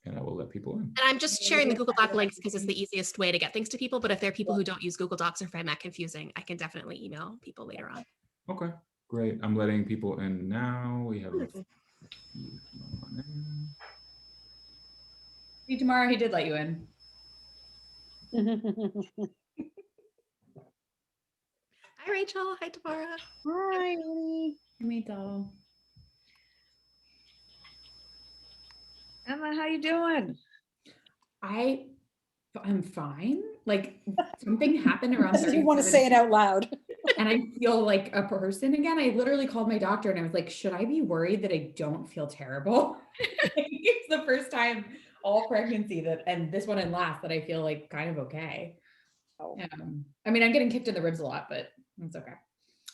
and I will let people in. And I'm just sharing the Google Doc links because it's the easiest way to get things to people. But if there are people who don't use Google Docs or find that confusing, I can definitely email people later on. Okay, great. I'm letting people in now. We have a Wonderful. few come on in. See, tomorrow he did let you in. Hi, Rachel. Hi, Tamara. Hi, Annie. Mito. Emma, how you doing? I'm fine. Like something happened around You want to 37, say it out loud. and I feel like a person again. I literally called my doctor and I was like, should I be worried that I don't feel terrible? It's the first time all pregnancy that, and this one and last, that I feel like kind of okay. Oh. I mean, I'm getting kicked in the ribs a lot, but it's okay.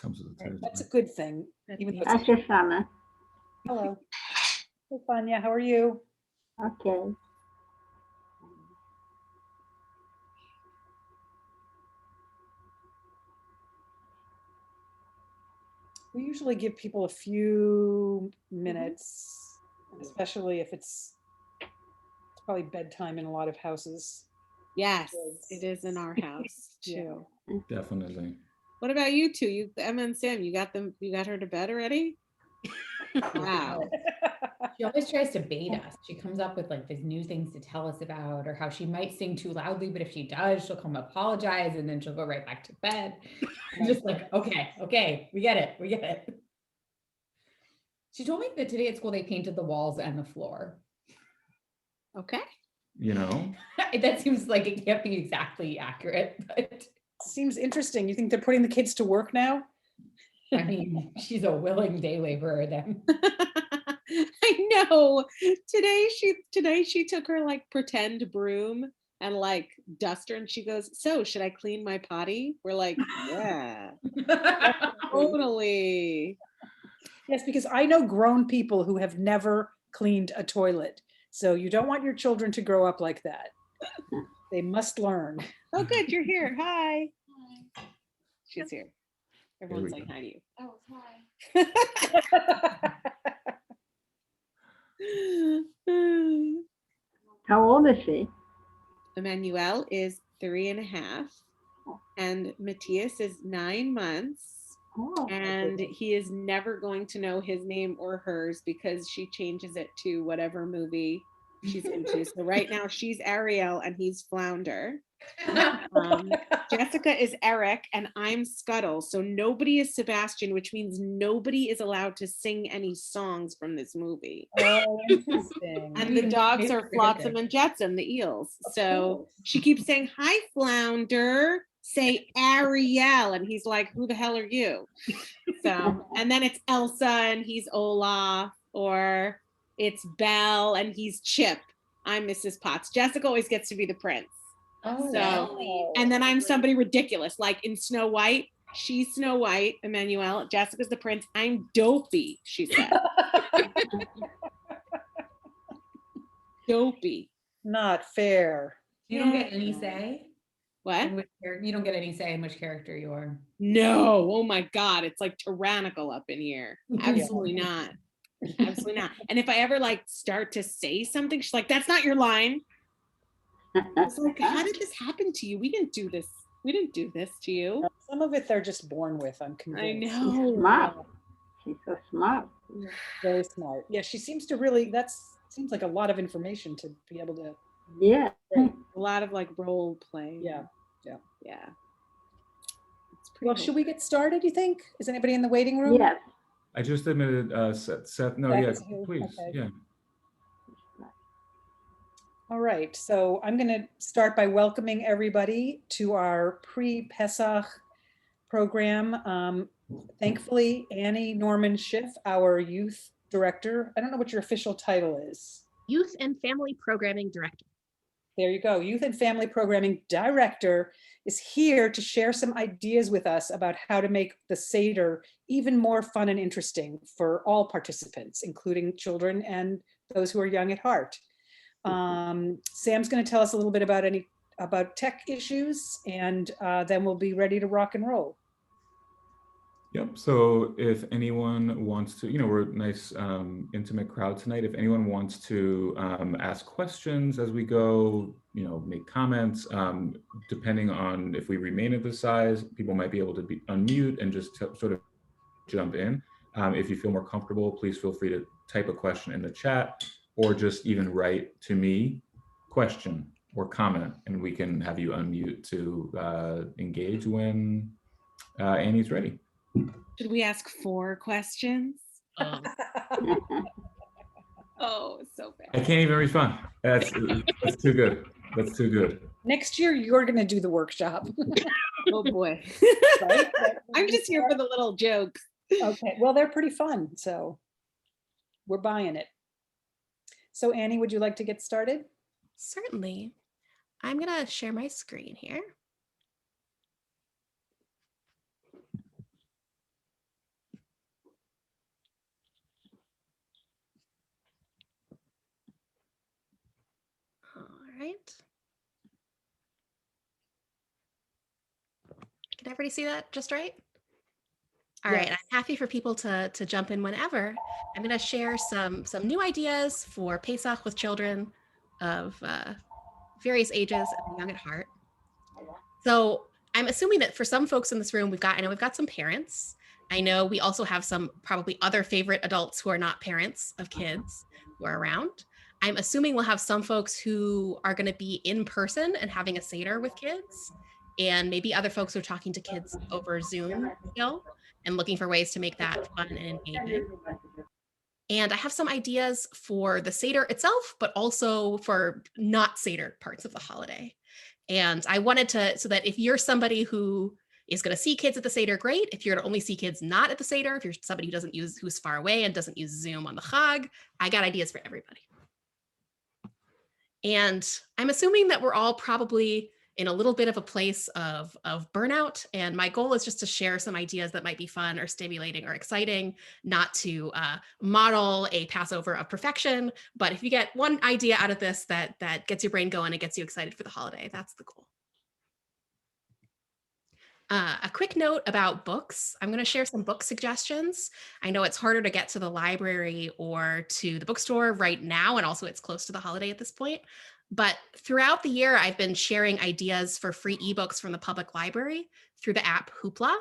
Comes with the territory. That's a good thing. Even though That's your summer. Hello. Hey, Fanya, how are you? Okay. We usually give people a few minutes, especially if it's probably bedtime in a lot of houses. Yes, it is in our house too. Definitely. What about you two? You, Emma and Sam, you got them, you got her to bed already? Wow. She always tries to bait us. She comes up with like these new things to tell us about, or how she might sing too loudly, but if she does, she'll come apologize and then she'll go right back to bed. I'm just like, okay, we get it. She told me that today at school they painted the walls and the floor. Okay. You know, That seems like it can't be exactly accurate, but Seems interesting. You think they're putting the kids to work now? I mean, she's a willing day laborer then. I know. Today she took her like pretend broom and like duster and she goes, so should I clean my potty? We're like, yeah, totally. Yes, because I know grown people who have never cleaned a toilet. So you don't want your children to grow up like that. They must learn. Oh, good, you're here. Hi. She's here. Everyone's we saying go. hi to you. Oh, hi. How old is she? Emmanuel is 3.5 and Matthias is 9 months. Oh, And he is never going to know his name or hers because she changes it to whatever movie she's into. So right now she's Ariel and he's Flounder. Jessica is Eric and I'm Scuttle. So nobody is Sebastian, which means nobody is allowed to sing any songs from this movie. Oh, interesting. And the dogs are Flotsam and Jetsam, the eels. So she keeps saying, hi, Flounder. Say Ariel. And he's like, who the hell are you? So, and then it's Elsa and he's Olaf, or it's Belle and he's Chip. I'm Mrs. Potts. Jessica always gets to be the prince. Oh, So, wow. and then I'm somebody ridiculous, like in Snow White. She's Snow White, Emmanuel. Jessica's the prince. I'm Dopey, she said. Dopey. Not fair. You don't get any say. What? You don't get any say in which character you are. No. Oh my God. It's like tyrannical up in here. Absolutely not. Absolutely not. And if I ever like start to say something, she's like, that's not your line. I was like, how did this happen to you? We didn't do this. We didn't do this to you. Some of it they're just born with, I'm convinced. I know. smart. She's so smart. Very smart. Yeah, she seems to really, seems like a lot of information to be able to. Yeah. A lot of like role play. Yeah. It's pretty Well, cool. should we get started, you think? Is anybody in the waiting room? Yes. I just admitted Seth. No, That yeah, is who- please. okay. Yeah. All right, so I'm going to start by welcoming everybody to our pre-Pesach program. Thankfully, Annie Norman Schiff, our youth director, I don't know what your official title is. Youth and Family Programming Director. There you go. Youth and Family Programming Director is here to share some ideas with us about how to make the Seder even more fun and interesting for all participants, including children and those who are young at heart. Sam's going to tell us a little bit about tech issues, and then we'll be ready to rock and roll. Yep. So if anyone wants to, we're a nice intimate crowd tonight. If anyone wants to ask questions as we go, make comments, depending on if we remain at this size, people might be able to unmute and just sort of jump in. If you feel more comfortable, please feel free to type a question in the chat or just even write to me, question or comment, and we can have you unmute to engage when Annie's ready. Should we ask 4 questions? Oh, so bad. I can't even respond. That's too good. That's too good. Next year, you're going to do the workshop. Oh boy. Right? I'm just here for the little jokes. Okay, well, they're pretty fun, so we're buying it. So Annie, would you like to get started? Certainly. I'm going to share my screen here. All right. Can everybody see that just right? All right, Yes. I'm happy for people to jump in whenever. I'm going to share some new ideas for Pesach with children of various ages and young at heart. So I'm assuming that for some folks in this room, I know we've got some parents. I know we also have some probably other favorite adults who are not parents of kids who are around. I'm assuming we'll have some folks who are going to be in person and having a Seder with kids, and maybe other folks who are talking to kids over Zoom still and looking for ways to make that fun and engaging. And I have some ideas for the Seder itself, but also for not Seder parts of the holiday. And I wanted to, so that if you're somebody who is going to see kids at the Seder, great. If you're going to only see kids not at the Seder, if you're somebody who's far away and doesn't use Zoom on the Chag, I got ideas for everybody. And I'm assuming that we're all probably in a little bit of a place of burnout. And my goal is just to share some ideas that might be fun or stimulating or exciting, not to model a Passover of perfection. But if you get one idea out of this that gets your brain going and gets you excited for the holiday, that's the goal. A quick note about books. I'm going to share some book suggestions. I know it's harder to get to the library or to the bookstore right now, and also it's close to the holiday at this point. But throughout the year, I've been sharing ideas for free ebooks from the public library through the app Hoopla.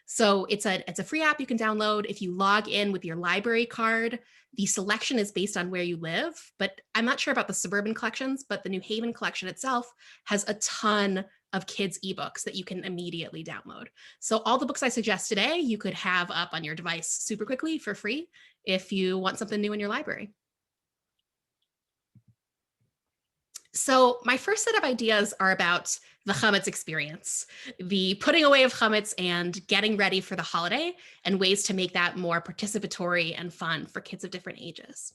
So it's a free app you can download. If you log in with your library card, the selection is based on where you live. But I'm not sure about the suburban collections, but the New Haven collection itself has a ton of kids' ebooks that you can immediately download. So all the books I suggest today, you could have up on your device super quickly for free if you want something new in your library. So my first set of ideas are about the chametz experience, the putting away of chametz and getting ready for the holiday, and ways to make that more participatory and fun for kids of different ages.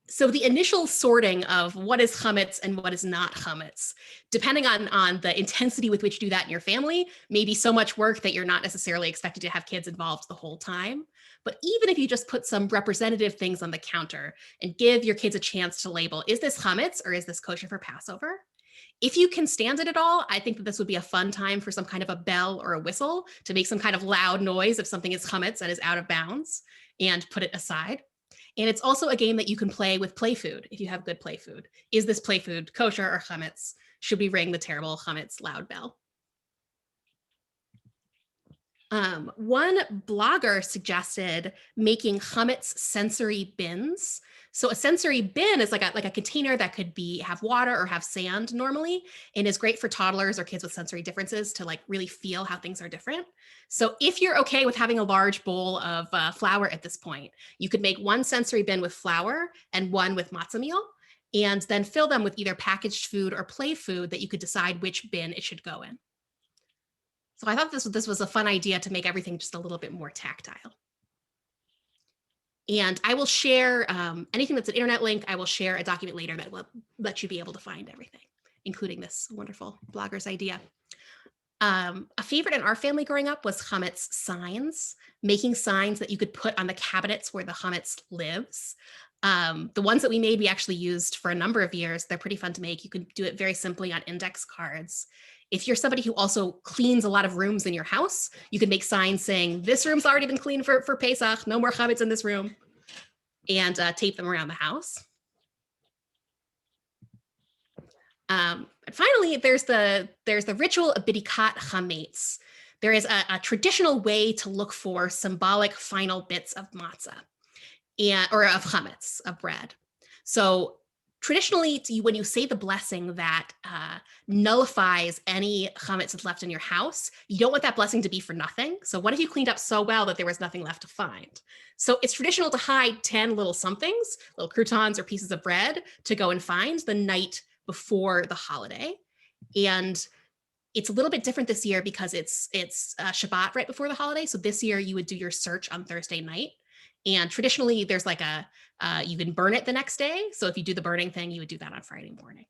So the initial sorting of what is chametz and what is not chametz, depending on the intensity with which you do that in your family, may be so much work that you're not necessarily expected to have kids involved the whole time. But even if you just put some representative things on the counter and give your kids a chance to label, is this chametz or is this kosher for Passover? If you can stand it at all, I think that this would be a fun time for some kind of a bell or a whistle to make some kind of loud noise if something is chametz and is out of bounds, and put it aside. And it's also a game that you can play with play food if you have good play food. Is this play food kosher or chametz? Should we ring the terrible chametz loud bell? One blogger suggested making chametz sensory bins. So a sensory bin is like a container that could have water or have sand normally, and is great for toddlers or kids with sensory differences to really feel how things are different. So if you're okay with having a large bowl of flour at this point, you could make one sensory bin with flour and one with matzah meal, and then fill them with either packaged food or play food that you could decide which bin it should go in. So I thought this was a fun idea to make everything just a little bit more tactile. And I will share anything that's an internet link. I will share a document later that will let you be able to find everything, including this wonderful blogger's idea. A favorite in our family growing up was chametz signs, making signs that you could put on the cabinets where the chametz lives. The ones that we made, we actually used for a number of years. They're pretty fun to make. You can do it very simply on index cards. If you're somebody who also cleans a lot of rooms in your house, you can make signs saying, this room's already been cleaned for Pesach, no more chametz in this room, and tape them around the house. And finally, there's the ritual of bidikat chametz. There is a traditional way to look for symbolic final bits of matzah or of chametz, of bread. So traditionally, when you say the blessing that nullifies any chametz that's left in your house, you don't want that blessing to be for nothing. So what if you cleaned up so well that there was nothing left to find? So it's traditional to hide 10 little somethings, little croutons or pieces of bread, to go and find the night before the holiday. And it's a little bit different this year because it's Shabbat right before the holiday. So this year you would do your search on Thursday night. And traditionally there's like you can burn it the next day. So if you do the burning thing, you would do that on Friday morning.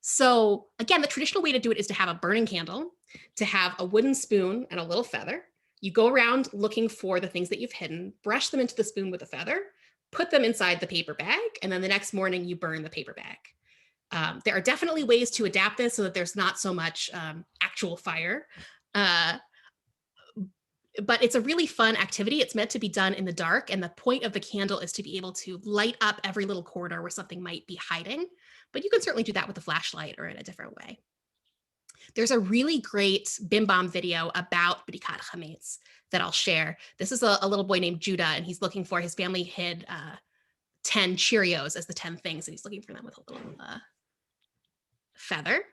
So again, the traditional way to do it is to have a burning candle, to have a wooden spoon and a little feather. You go around looking for the things that you've hidden, brush them into the spoon with a feather, put them inside the paper bag, and then the next morning you burn the paper bag. There are definitely ways to adapt this so that there's not so much actual fire. But it's a really fun activity. It's meant to be done in the dark, and the point of the candle is to be able to light up every little corner where something might be hiding. But you can certainly do that with a flashlight or in a different way. There's a really great Bim Bam video about bidikat chametz that I'll share. This is a little boy named Judah, and he's looking for, his family hid 10 Cheerios as the 10 things, and he's looking for them with a little feather.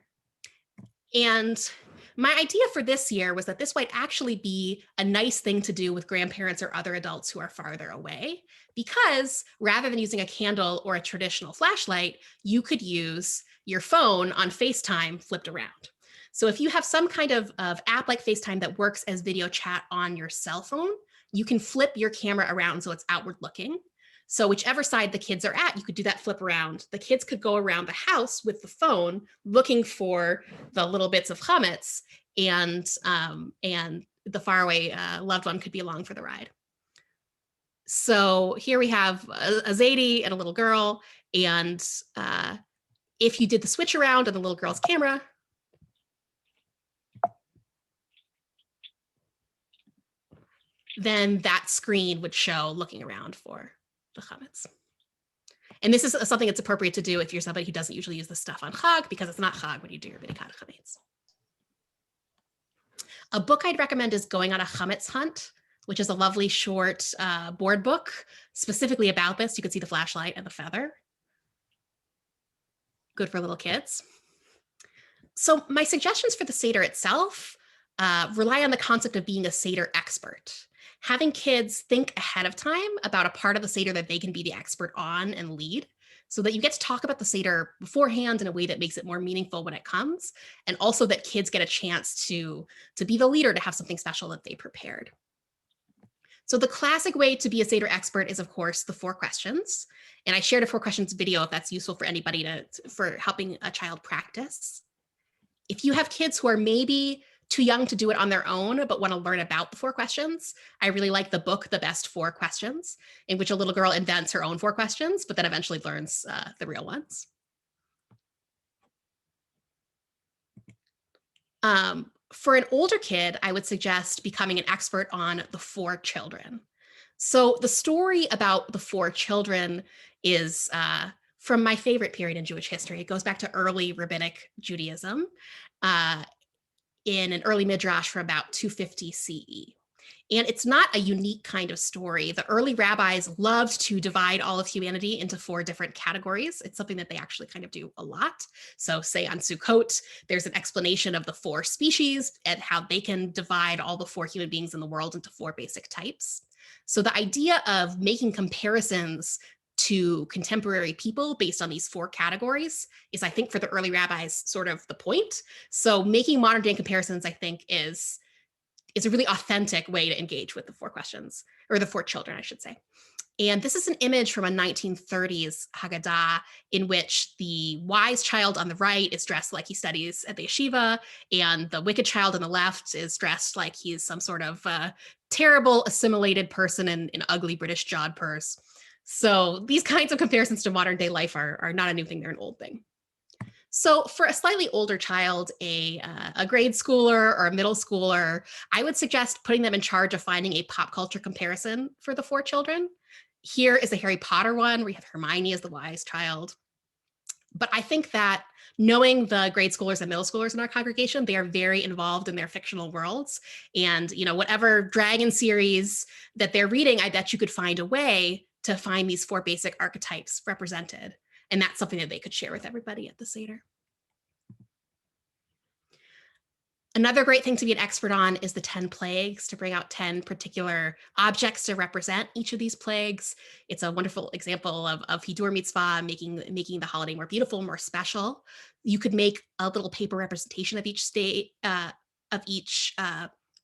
And my idea for this year was that this might actually be a nice thing to do with grandparents or other adults who are farther away, because rather than using a candle or a traditional flashlight, you could use your phone on FaceTime flipped around. So if you have some kind of app like FaceTime that works as video chat on your cell phone, you can flip your camera around so it's outward looking. So whichever side the kids are at, you could do that flip around. The kids could go around the house with the phone looking for the little bits of chametz, and the faraway loved one could be along for the ride. So here we have a Zadie and a little girl, and if you did the switch around on the little girl's camera, then that screen would show looking around for the chametz. And this is something that's appropriate to do if you're somebody who doesn't usually use this stuff on Chag, because it's not Chag when you do your bidikat chametz. A book I'd recommend is Going on a Chametz Hunt, which is a lovely short board book specifically about this. You can see the flashlight and the feather. Good for little kids. So my suggestions for the Seder itself rely on the concept of being a Seder expert. Having kids think ahead of time about a part of the Seder that they can be the expert on and lead, so that you get to talk about the Seder beforehand in a way that makes it more meaningful when it comes, and also that kids get a chance to be the leader, to have something special that they prepared. So the classic way to be a Seder expert is, of course, the 4 questions. And I shared a 4 questions video if that's useful for anybody for helping a child practice. If you have kids who are maybe too young to do it on their own, but want to learn about the 4 questions, I really like the book, The Best 4 Questions, in which a little girl invents her own 4 questions, but then eventually learns the real ones. For an older kid, I would suggest becoming an expert on the 4 children. So the story about the 4 children is from my favorite period in Jewish history. It goes back to early rabbinic Judaism. In an early midrash from about 250 CE. And it's not a unique kind of story. The early rabbis loved to divide all of humanity into 4 different categories. It's something that they actually kind of do a lot. So say on Sukkot, there's an explanation of the 4 species and how they can divide all the 4 human beings in the world into 4 basic types. So the idea of making comparisons to contemporary people based on these 4 categories is, I think, for the early rabbis, sort of the point. So making modern day comparisons, I think, is a really authentic way to engage with the 4 questions, or the 4 children, I should say. And this is an image from a 1930s Haggadah in which the wise child on the right is dressed like he studies at the yeshiva, and the wicked child on the left is dressed like he's some sort of terrible assimilated person in ugly British jodhpurs. So these kinds of comparisons to modern day life are not a new thing, they're an old thing. So for a slightly older child, a grade schooler or a middle schooler, I would suggest putting them in charge of finding a pop culture comparison for the 4 children. Here is the Harry Potter one, where we have Hermione as the wise child. But I think that knowing the grade schoolers and middle schoolers in our congregation, they are very involved in their fictional worlds. And, whatever dragon series that they're reading, I bet you could find a way to find these 4 basic archetypes represented. And that's something that they could share with everybody at the Seder. Another great thing to be an expert on is the 10 plagues, to bring out 10 particular objects to represent each of these plagues. It's a wonderful example of Hidur Mitzvah, making the holiday more beautiful, more special. You could make a little paper representation of each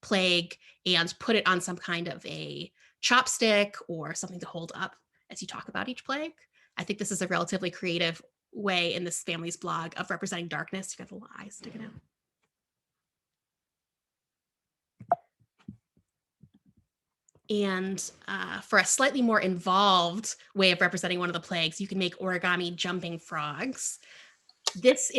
plague and put it on some kind of a chopstick or something to hold up as you talk about each plague. I think this is a relatively creative way in this family's blog of representing darkness. You got the little eyes sticking out. And for a slightly more involved way of representing one of the plagues, you can make origami jumping frogs. This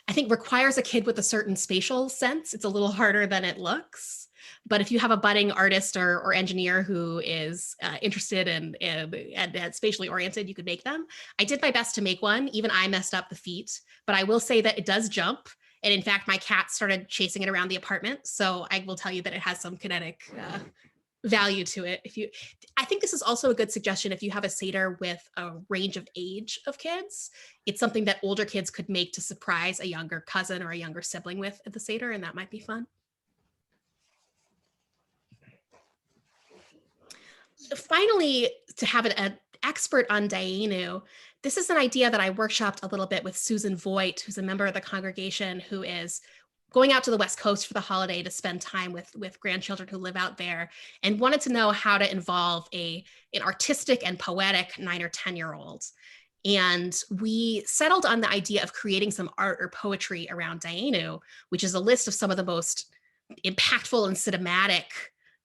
I think, requires a kid with a certain spatial sense. It's a little harder than it looks. But if you have a budding artist or engineer who is interested and spatially oriented, you could make them. I did my best to make one. Even I messed up the feet. But I will say that it does jump. And in fact, my cat started chasing it around the apartment. So I will tell you that it has some kinetic value to it. I think this is also a good suggestion if you have a Seder with a range of age of kids. It's something that older kids could make to surprise a younger cousin or a younger sibling with at the Seder, and that might be fun. Finally, to have an expert on Dayenu, this is an idea that I workshopped a little bit with Susan Voigt, who's a member of the congregation who is going out to the West Coast for the holiday to spend time with grandchildren who live out there, and wanted to know how to involve an artistic and poetic 9 or 10-year-old. And we settled on the idea of creating some art or poetry around Dayenu, which is a list of some of the most impactful and cinematic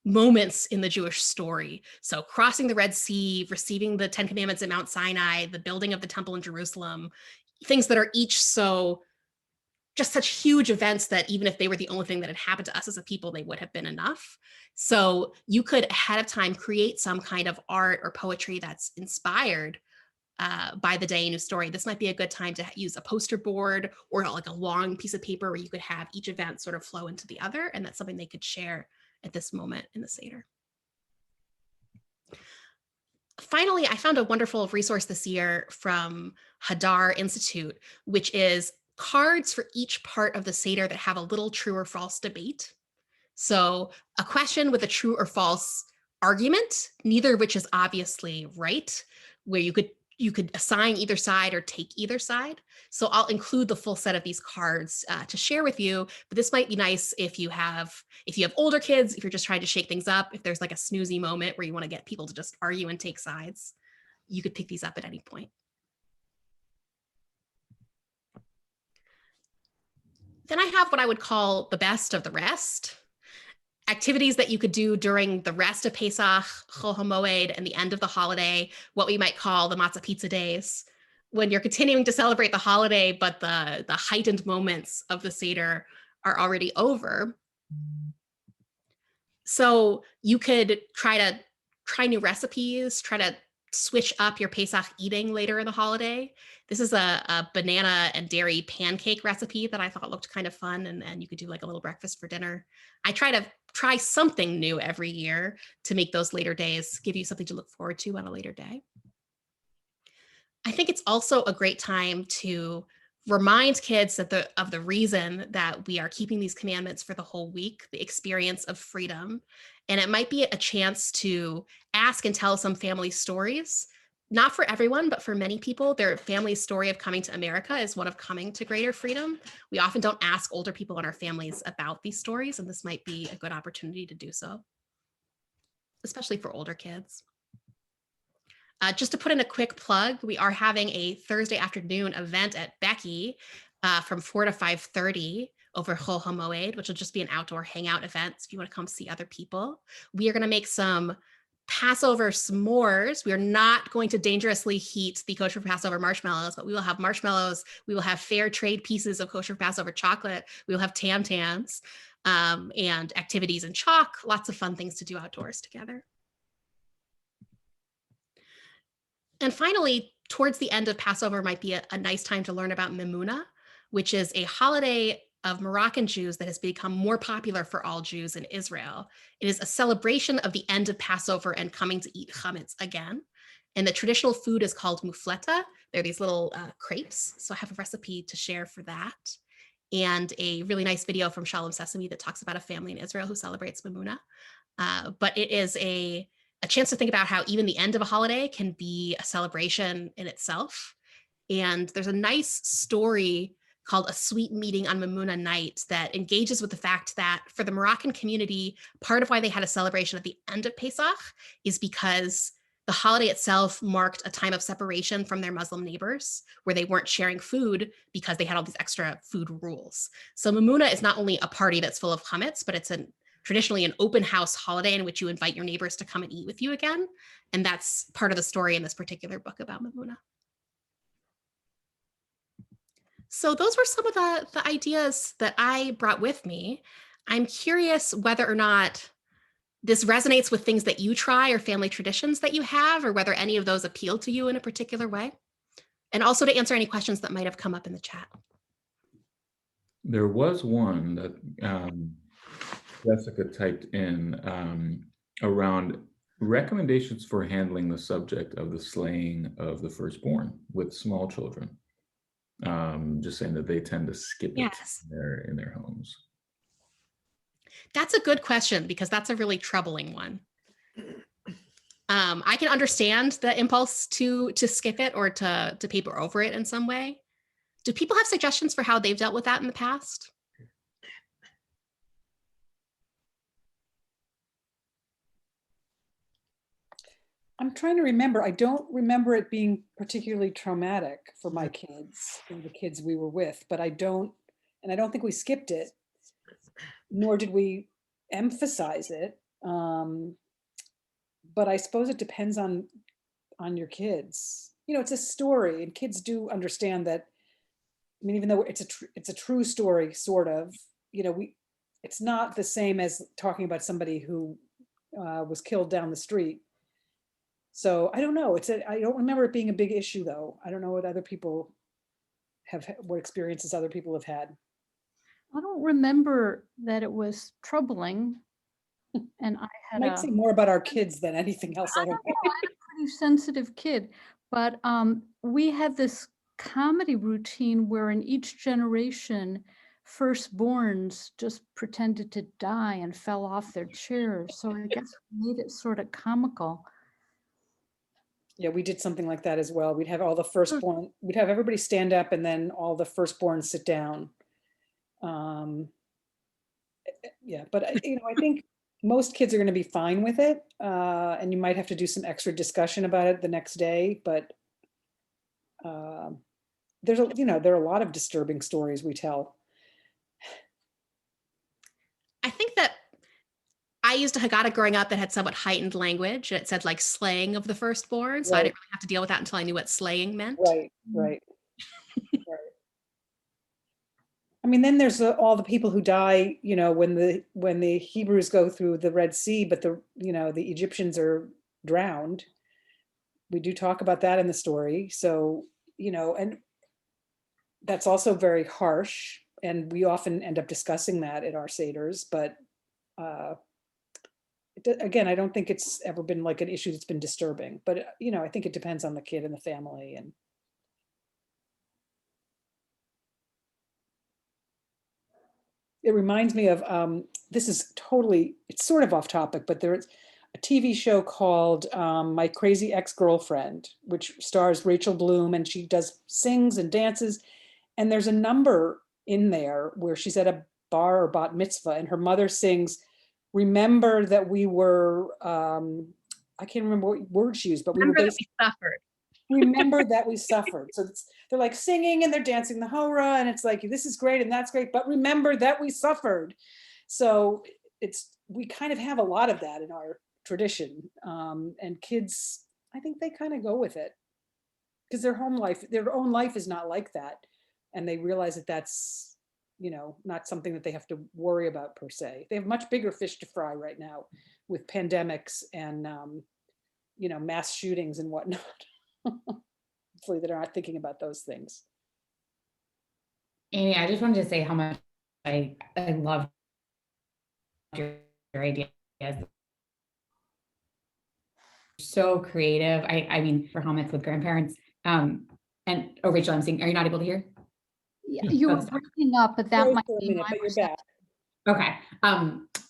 moments in the Jewish story. So crossing the Red Sea, receiving the 10 Commandments at Mount Sinai, the building of the temple in Jerusalem, things that are each just such huge events that even if they were the only thing that had happened to us as a people, they would have been enough. So you could ahead of time create some kind of art or poetry that's inspired by the Dayenu story. This might be a good time to use a poster board or like a long piece of paper where you could have each event sort of flow into the other. And that's something they could share at this moment in the Seder. Finally, I found a wonderful resource this year from Hadar Institute, which is cards for each part of the Seder that have a little true or false debate. So a question with a true or false argument, neither of which is obviously right, where you could assign either side or take either side. So I'll include the full set of these cards to share with you, but this might be nice if you have older kids, if you're just trying to shake things up, if there's like a snoozy moment where you want to get people to just argue and take sides, you could pick these up at any point. Then I have what I would call the best of the rest. Activities that you could do during the rest of Pesach, Chol HaMoed, and the end of the holiday, what we might call the matzah pizza days, when you're continuing to celebrate the holiday, but the heightened moments of the Seder are already over. So you could try new recipes, try to switch up your Pesach eating later in the holiday. This is a banana and dairy pancake recipe that I thought looked kind of fun, and you could do like a little breakfast for dinner. I try to try something new every year to make those later days give you something to look forward to on a later day. I think it's also a great time to remind kids of the reason that we are keeping these commandments for the whole week, the experience of freedom. And it might be a chance to ask and tell some family stories. Not for everyone, but for many people, their family's story of coming to America is one of coming to greater freedom. We often don't ask older people in our families about these stories, and this might be a good opportunity to do so, especially for older kids. Just to put in a quick plug, we are having a Thursday afternoon event at Becky from 4 to 5:30 over Chol HaMoed, which will just be an outdoor hangout event. So if you want to come see other people, we are going to make some Passover s'mores. We are not going to dangerously heat the kosher Passover marshmallows, but we will have marshmallows. We will have fair trade pieces of kosher Passover chocolate. We will have tam-tams and activities in chalk, lots of fun things to do outdoors together. And finally, towards the end of Passover might be a nice time to learn about Mimuna, which is a holiday of Moroccan Jews that has become more popular for all Jews in Israel. It is a celebration of the end of Passover and coming to eat chametz again. And the traditional food is called mufleta. They're these little crepes. So I have a recipe to share for that. And a really nice video from Shalom Sesame that talks about a family in Israel who celebrates Mimuna. But it is a chance to think about how even the end of a holiday can be a celebration in itself. And there's a nice story called A Sweet Meeting on Mimuna Night that engages with the fact that for the Moroccan community, part of why they had a celebration at the end of Pesach is because the holiday itself marked a time of separation from their Muslim neighbors, where they weren't sharing food because they had all these extra food rules. So Mimuna is not only a party that's full of chametz, but it's traditionally an open house holiday in which you invite your neighbors to come and eat with you again. And that's part of the story in this particular book about Mimuna. So those were some of the ideas that I brought with me. I'm curious whether or not this resonates with things that you try or family traditions that you have, or whether any of those appeal to you in a particular way. And also to answer any questions that might have come up in the chat. There was one that Jessica typed in around recommendations for handling the subject of the slaying of the firstborn with small children. Just saying that they tend to skip it in their homes. That's a good question, because that's a really troubling one. I can understand the impulse to skip it or to paper over it in some way. Do people have suggestions for how they've dealt with that in the past? I'm trying to remember. I don't remember it being particularly traumatic for my kids and the kids we were with, but I don't think we skipped it, nor did we emphasize it. But I suppose it depends on your kids. You know, it's a story, and kids do understand that. I mean, even though it's a true story, sort of, you know, it's not the same as talking about somebody who was killed down the street. So I don't know. I don't remember it being a big issue, though. I don't know what other people what experiences other people have had. I don't remember that it was troubling. And I had might say more about our kids than anything else. I don't know. I had a pretty sensitive kid, but we had this comedy routine where in each generation, firstborns just pretended to die and fell off their chairs. So I guess we made it sort of comical. Yeah, we did something like that as well. We'd have all the firstborn, we'd have everybody stand up and then all the firstborn sit down. Yeah, but you know, I think most kids are going to be fine with it. And you might have to do some extra discussion about it the next day, but there are a lot of disturbing stories we tell. I think that I used a Haggadah growing up that had somewhat heightened language. It said like slaying of the firstborn. So I didn't really have to deal with that until I knew what slaying meant. Right. Right. I mean, then there's all the people who die, you know, when the Hebrews go through the Red Sea, but the Egyptians are drowned. We do talk about that in the story. So, you know, and that's also very harsh. And we often end up discussing that at our Seders, but again, I don't think it's ever been like an issue that's been disturbing, but you know, I think it depends on the kid and the family. And it reminds me of, this is totally, it's sort of off topic, but there's a TV show called My Crazy Ex-Girlfriend, which stars Rachel Bloom, and she sings and dances. And there's a number in there where she's at a bar or bat mitzvah and her mother sings, remember that we were, I can't remember what word she used, but we suffered. Remember that we suffered. So they're like singing and they're dancing the hora, and it's like, this is great and that's great, but remember that we suffered. So we kind of have a lot of that in our tradition. And kids, I think they kind of go with it because their own life is not like that. And they realize that that's, not something that they have to worry about per se. They have much bigger fish to fry right now with pandemics and, mass shootings and whatnot. Hopefully they're not thinking about those things. Annie, I just wanted to say how much I love your ideas. So creative. I mean, for helmets with grandparents. And Rachel, I'm saying, are you not able to hear? You were breaking up, but that might be my but you're perception. back. Okay.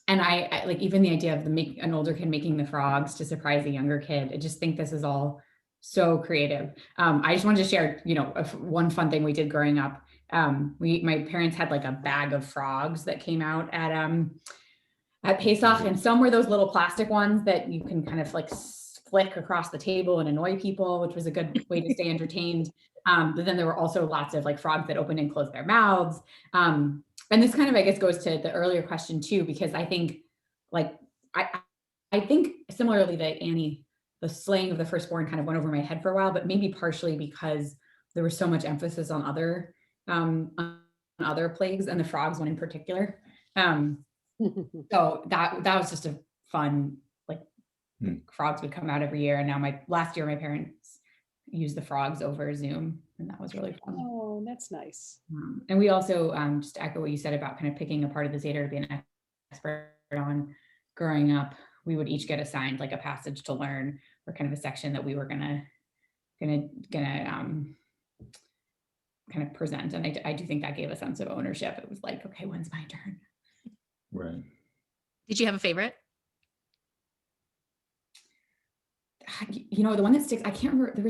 And I like even the idea of an older kid making the frogs to surprise a younger kid. I just think this is all so creative. I just wanted to share, one fun thing we did growing up. My parents had like a bag of frogs that came out at Pesach, and some were those little plastic ones that you can kind of like flick across the table and annoy people, which was a good way to stay entertained. But then there were also lots of like frogs that opened and closed their mouths. And this kind of, I guess, goes to the earlier question too, because I think like, I think similarly that Annie, the slaying of the firstborn kind of went over my head for a while, but maybe partially because there was so much emphasis on other plagues and the frogs one in particular. So that was just a fun, like frogs would come out every year. And now last year, my parents used the frogs over Zoom, and that was really fun. Oh, that's nice. And we also, just to echo what you said about kind of picking a part of the Seder to be an expert on. Growing up, we would each get assigned like a passage to learn or kind of a section that we were gonna kind of present. And I do think that gave a sense of ownership. It was like, okay, when's my turn? Right. Did you have a favorite? The one that sticks, I can't remember.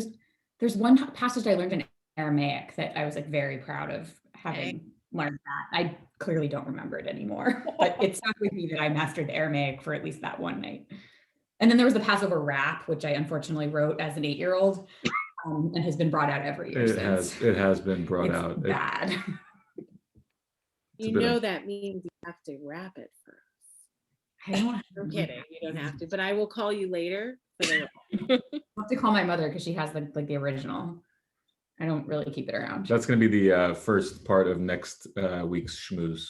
There's one passage I learned in Aramaic that I was like very proud of having learned that. I clearly don't remember it anymore, but it stuck with me that I mastered the Aramaic for at least that one night. And then there was the Passover rap, which I unfortunately wrote as an 8-year-old, and has been brought out every year since. It has been brought It's out. bad. That means you have to wrap it first. I'm kidding. You don't have to, but I will call you later. I'll have to call my mother because she has the original. I don't really keep it around. That's going to be the first part of next week's schmooze.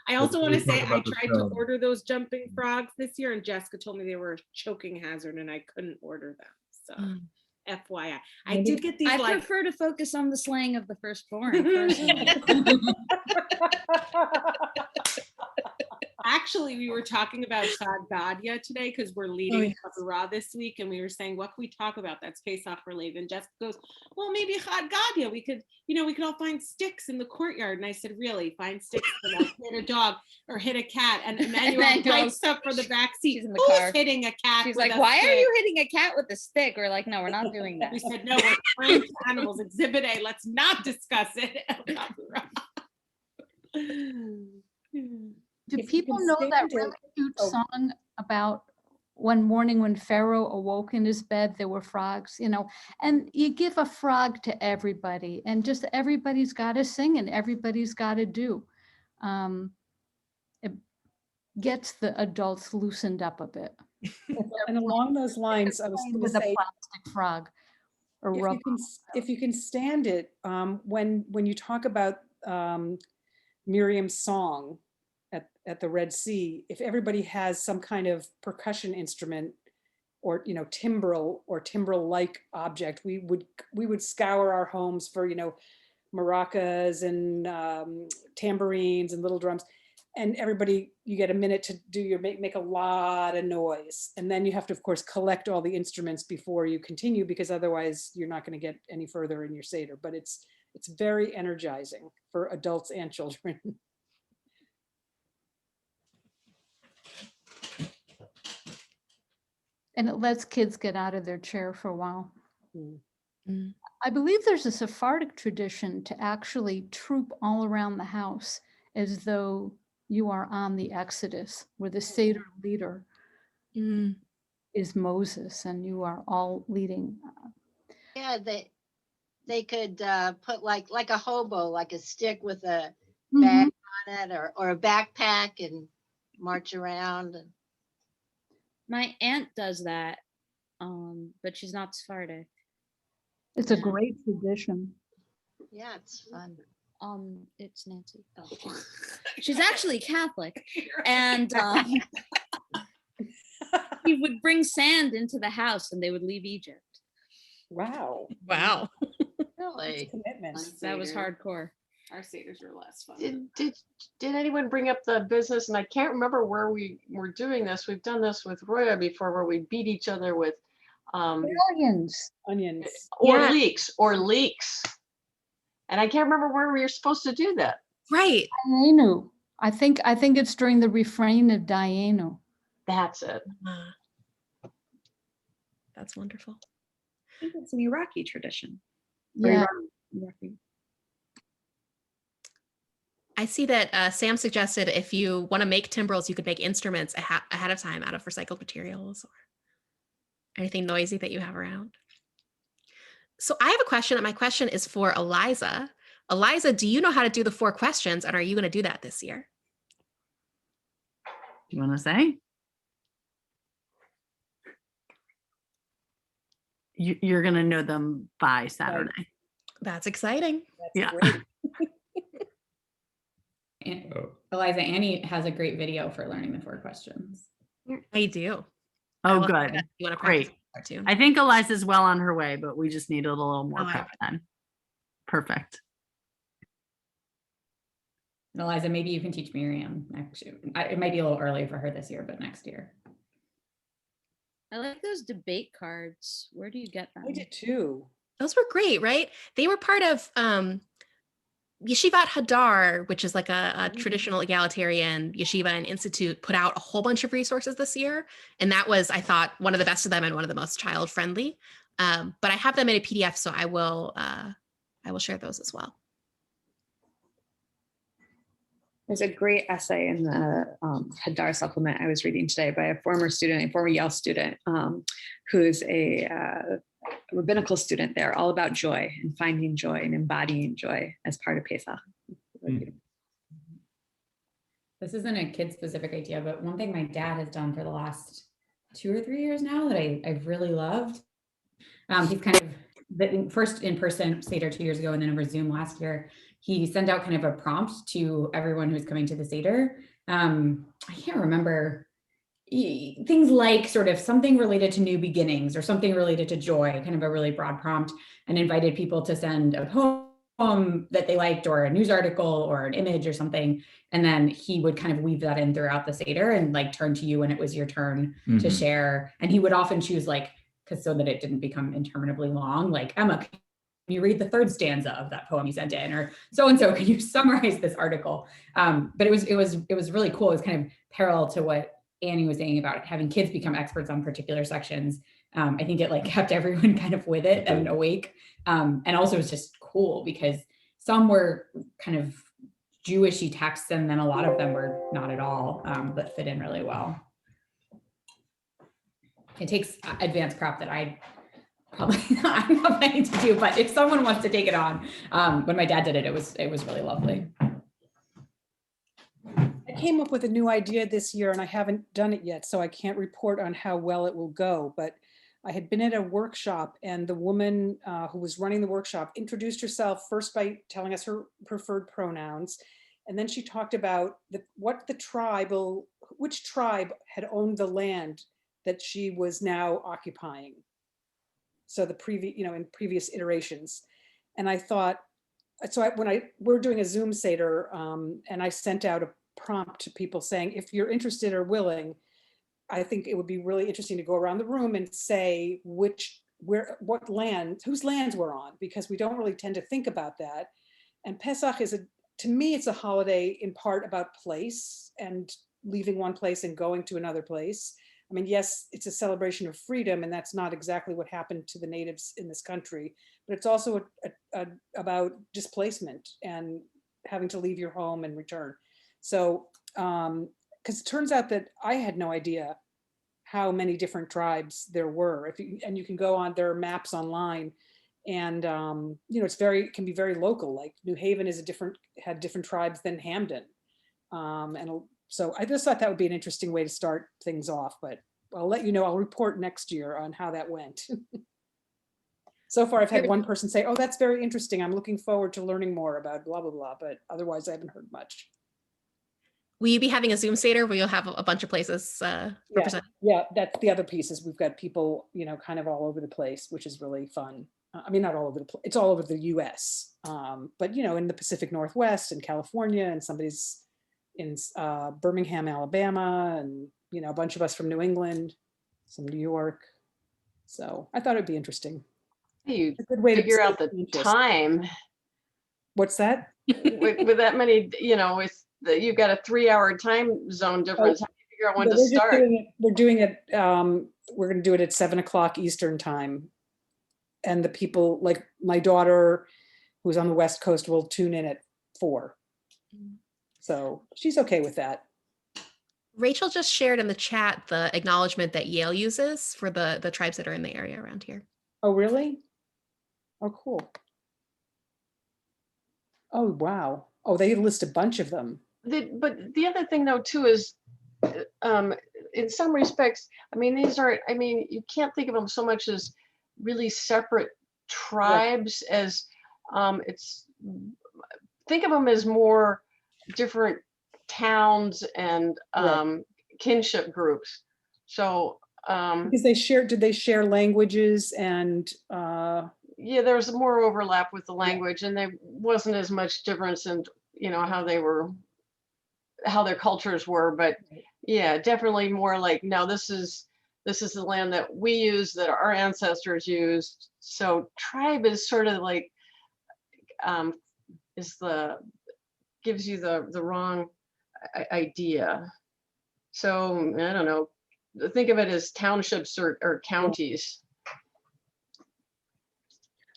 I also want to say I tried to order those jumping frogs this year, and Jessica told me they were a choking hazard, and I couldn't order them. So, FYI, I did get these. I prefer to focus on the slaying of the firstborn. Personally. Actually, we were talking about Chad Gadya today because we're leading Chavarah this week, and we were saying, what can we talk about that's Pesach related? And Jessica goes, well, maybe Chad Gadya. We could all find sticks in the courtyard. And I said, really? Find sticks to like hit a dog or hit a cat? And Emmanuel pipes up from the back seat. In the car. Hitting a cat? She's like, why are you hitting a cat with a stick? We're like, no, we're not doing that. We said, no, we're trained animals. Exhibit A. Let's not discuss it. Do people know that really cute song about one morning when Pharaoh awoke in his bed, there were frogs, and you give a frog to everybody and just everybody's got to sing and everybody's got to do. It gets the adults loosened up a bit. And along those lines, I was going to say, a plastic frog or rubber. If you can stand it, when you talk about Miriam's song at the Red Sea, if everybody has some kind of percussion instrument or timbrel or timbrel-like object, we would scour our homes for maracas and tambourines and little drums, and everybody, you get a minute to do make a lot of noise, and then you have to of course collect all the instruments before you continue, because otherwise you're not going to get any further in your Seder. But it's very energizing for adults and children. And it lets kids get out of their chair for a while. Mm. I believe there's a Sephardic tradition to actually troop all around the house as though you are on the Exodus, where the Seder leader is Moses and you are all leading. Yeah, they could put like a hobo, like a stick with a bag on it or a backpack, and march around. And My aunt does that, but she's not Sephardic. It's a Yeah. great tradition. yeah, it's fun. It's Nancy. Oh. She's actually Catholic, and he would bring sand into the house, and they would leave Egypt. Wow. Wow. Really? Commitment. That was Seder. hardcore. Our Seders are less fun. Did anyone bring up the business? And I can't remember where we were doing this. We've done this with Roya before, where we beat each other with Millions. Onions. Yeah. leeks. And I can't remember where we were supposed to do that. Right. Dayenu. I think it's during the refrain of Dayenu. That's it. That's wonderful. I think it's an Iraqi tradition. Yeah. Iraqi. I see that Sam suggested if you want to make timbrels, you could make instruments ahead of time out of recycled materials or anything noisy that you have around. So I have a question, and my question is for Eliza. Eliza, do you know how to do the 4 questions, and are you going to do that this year? Do you want to say? You're going to know them by Saturday. That's exciting. That's Yeah. great. And Oh, Eliza, Annie has a great video for learning the 4 questions. I do. I Oh, will- good. You want to practice Great. that too? I think Eliza's well on her way, but we just needed a little more Oh, I- prep time. Perfect. And Eliza, maybe you can teach Miriam next year. It might be a little early for her this year, but next year. I like those debate cards. Where do you get them? I did too. Those were great, right? They were part of Yeshivat Hadar, which is like a traditional egalitarian yeshiva and institute, put out a whole bunch of resources this year. And that was, I thought, one of the best of them and one of the most child friendly. But I have them in a PDF, so I will share those as well. There's a great essay in the Hadar supplement I was reading today by a former Yale student, who's a rabbinical student there, all about joy and finding joy and embodying joy as part of Pesach. This isn't a kid-specific idea, but one thing my dad has done for the last 2 or 3 years now that I've really loved. He's kind of the first in-person Seder 2 years ago, and then over Zoom last year. He sent out kind of a prompt to everyone who's coming to the Seder. I can't remember things like sort of something related to new beginnings or something related to joy, kind of a really broad prompt, and invited people to send a poem that they liked or a news article or an image or something. And then he would kind of weave that in throughout the Seder and like turn to you when it was your turn to share. And he would often choose like, because so that it didn't become interminably long, like, Emma, can you read the 3rd stanza of that poem you sent in, or so-and-so, can you summarize this article? But it was really cool. It was kind of parallel to what Annie was saying about having kids become experts on particular sections. I think it like kept everyone kind of with it and awake. And also it was just cool because some were kind of Jewishy texts, and then a lot of them were not at all, but fit in really well. It takes advanced prep that I'm not planning to do, but if someone wants to take it on, when my dad did it, it was really lovely. I came up with a new idea this year and I haven't done it yet, so I can't report on how well it will go, but I had been at a workshop and the woman who was running the workshop introduced herself first by telling us her preferred pronouns. And then she talked about which tribe had owned the land that she was now occupying. So the in previous iterations. And I thought, so we're doing a Zoom Seder, and I sent out a prompt to people saying, if you're interested or willing, I think it would be really interesting to go around the room and say whose lands we're on, because we don't really tend to think about that. And Pesach to me, it's a holiday in part about place and leaving one place and going to another place. I mean, yes, it's a celebration of freedom, and that's not exactly what happened to the natives in this country, but it's also about displacement and having to leave your home and return. So, because it turns out that I had no idea how many different tribes there were. And you can go on, there are maps online, and it can be very local. Like New Haven had different tribes than Hamden, and So I just thought that would be an interesting way to start things off, but I'll let you know, I'll report next year on how that went. So far, I've had one person say, oh, that's very interesting. I'm looking forward to learning more about blah, blah, blah, but otherwise I haven't heard much. Will you be having a Zoom Seder where you'll have a bunch of places represented? Yeah, that's the other piece is we've got people, you know, kind of all over the place, which is really fun. I mean, not all over the place, it's all over the US, but, you know, in the Pacific Northwest and California, and somebody's in Birmingham, Alabama, and, you know, a bunch of us from New England, some New York. So I thought it'd be interesting. You A good way to figure out the interest. time What's that? with that many, you know, you've got a 3-hour time zone difference. How do you figure out when No, to start? we're doing it, we're gonna do it at 7 o'clock Eastern time. And the people, like my daughter, who's on the West Coast, will tune in at 4. So she's okay with that. Rachel just shared in the chat the acknowledgement that Yale uses for the tribes that are in the area around here. Oh, really? Oh, cool. Oh, wow. Oh, they list a bunch of them. But the other thing though too is, in some respects, I mean, you can't think of them so much as really separate tribes as think of them as more different towns and kinship groups. So because did they share languages and yeah, there's more overlap with the language, and there wasn't as much difference in, you know, how their cultures were, but yeah, definitely more like, no, this is the land that we use, that our ancestors used. So tribe is sort of like gives you the wrong idea. So I don't know, think of it as townships or counties.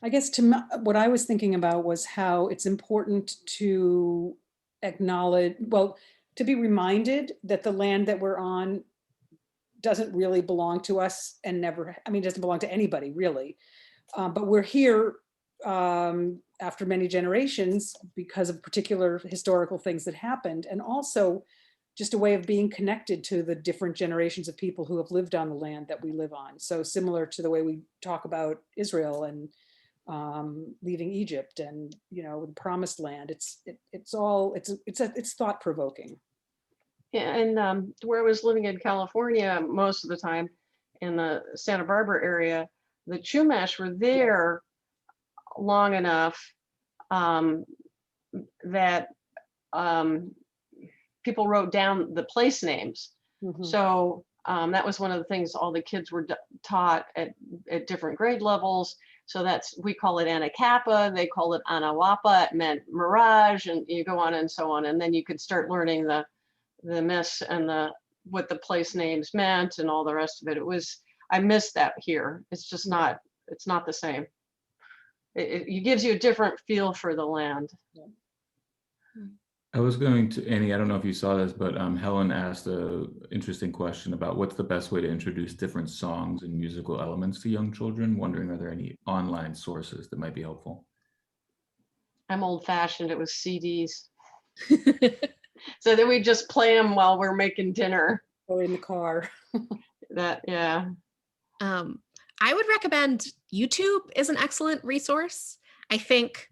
I guess what I was thinking about was how it's important to acknowledge, well, to be reminded that the land that we're on doesn't really belong to us and doesn't belong to anybody really. But we're here after many generations because of particular historical things that happened, and also just a way of being connected to the different generations of people who have lived on the land that we live on. So similar to the way we talk about Israel and leaving Egypt and, you know, the promised land. It's thought-provoking. Yeah, and where I was living in California most of the time, in the Santa Barbara area, the Chumash were there long enough that people wrote down the place names. Mm-hmm. So that was one of the things all the kids were taught at different grade levels. So we call it Anacapa, they call it Anawapa, it meant mirage, and you go on and so on. And then you could start learning the myths and what the place names meant and all the rest of it. I missed that here. It's just not the same. It gives you a different feel for the land. I was going to, Annie, I don't know if you saw this, but Helen asked an interesting question about what's the best way to introduce different songs and musical elements to young children, wondering are there any online sources that might be helpful? I'm old fashioned, it was CDs. So then we just play them while we're making dinner. Or in the car. Yeah. I would recommend YouTube is an excellent resource. I think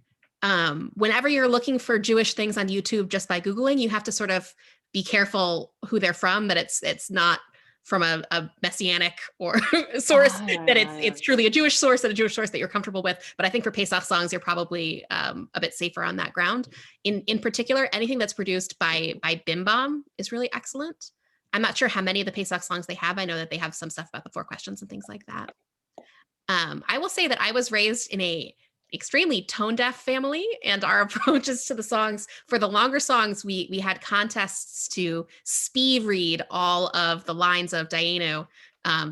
whenever you're looking for Jewish things on YouTube, just by Googling, you have to sort of be careful who they're from, that it's not from a messianic or source, that it's truly a Jewish source and a Jewish source that you're comfortable with. But I think for Pesach songs, you're probably a bit safer on that ground. In particular, anything that's produced by Bim Bam is really excellent. I'm not sure how many of the Pesach songs they have. I know that they have some stuff about the 4 questions and things like that. I will say that I was raised in a extremely tone deaf family, and our approaches to the songs, for the longer songs, we had contests to speed read all of the lines of Dayenu.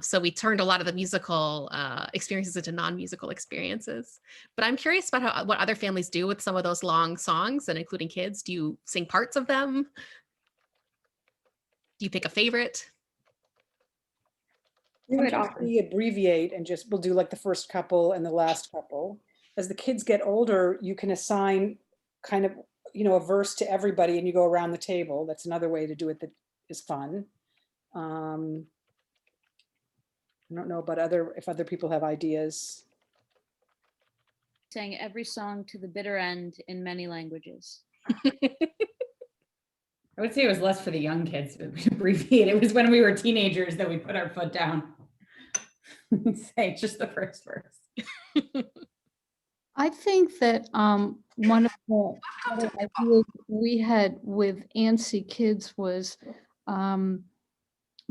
So we turned a lot of the musical experiences into non-musical experiences. But I'm curious about what other families do with some of those long songs, and including kids. Do you sing parts of them? Do you pick a favorite? We abbreviate and we'll do like the first couple and the last couple. As the kids get older, you can assign kind of, a verse to everybody and you go around the table. That's another way to do it that is fun. I don't know about if other people have ideas. Sang every song to the bitter end in many languages. I would say it was less for the young kids, but we abbreviate. It was when we were teenagers that we put our foot down. Say just the first verse. I think that one of the other ideas we had with ANSI kids was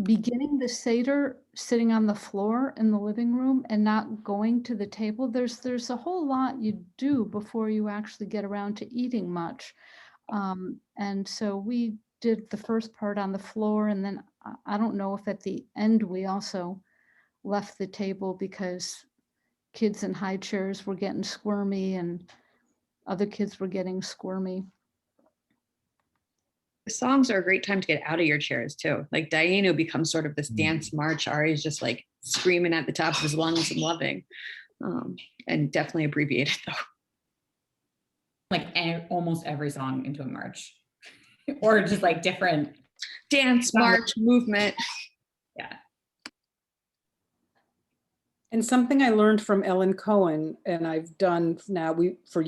beginning the Seder sitting on the floor in the living room and not going to the table. There's a whole lot you do before you actually get around to eating much. And so we did the first part on the floor, and then I don't know if at the end we also left the table because kids in high chairs were getting squirmy and other kids were getting squirmy. The songs are a great time to get out of your chairs too. Like Dayenu becomes sort of this dance march. Ari's just like screaming at the top of his lungs and loving. And definitely abbreviated though. Like almost every song into a march. Or just like different dance, march, movement. Yeah. And something I learned from Ellen Cohen, and I've done now for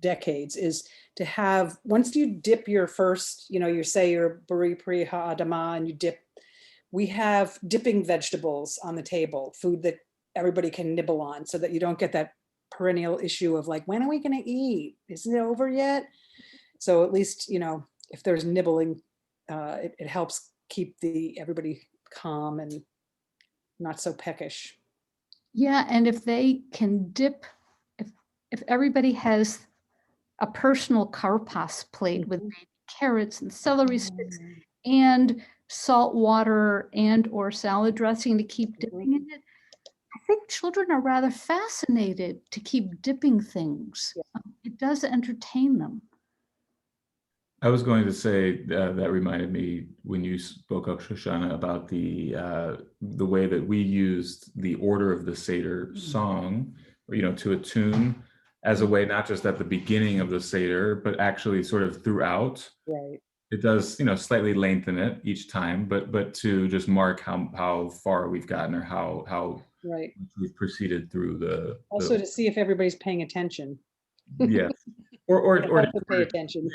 decades, is to have, once you dip your first, you say your bari pri ha'adama and you dip, we have dipping vegetables on the table, food that everybody can nibble on, so that you don't get that perennial issue of like, when are we going to eat? Isn't it over yet? So at least, if there's nibbling, it helps keep everybody calm and not so peckish. Yeah, and if they can dip, if everybody has a personal karpas plate with carrots and celery sticks and salt water and or salad dressing to keep dipping in it, I think children are rather fascinated to keep dipping things. It does entertain them. I was going to say that reminded me when you spoke up, Shoshana, about the way that we used the order of the Seder song, to a tune, as a way not just at the beginning of the Seder, but actually sort of throughout. Right. It does, slightly lengthen it each time, but to just mark how far we've gotten, or how right we've proceeded through the. Also to see if everybody's paying attention. Yeah. Or to pay attention.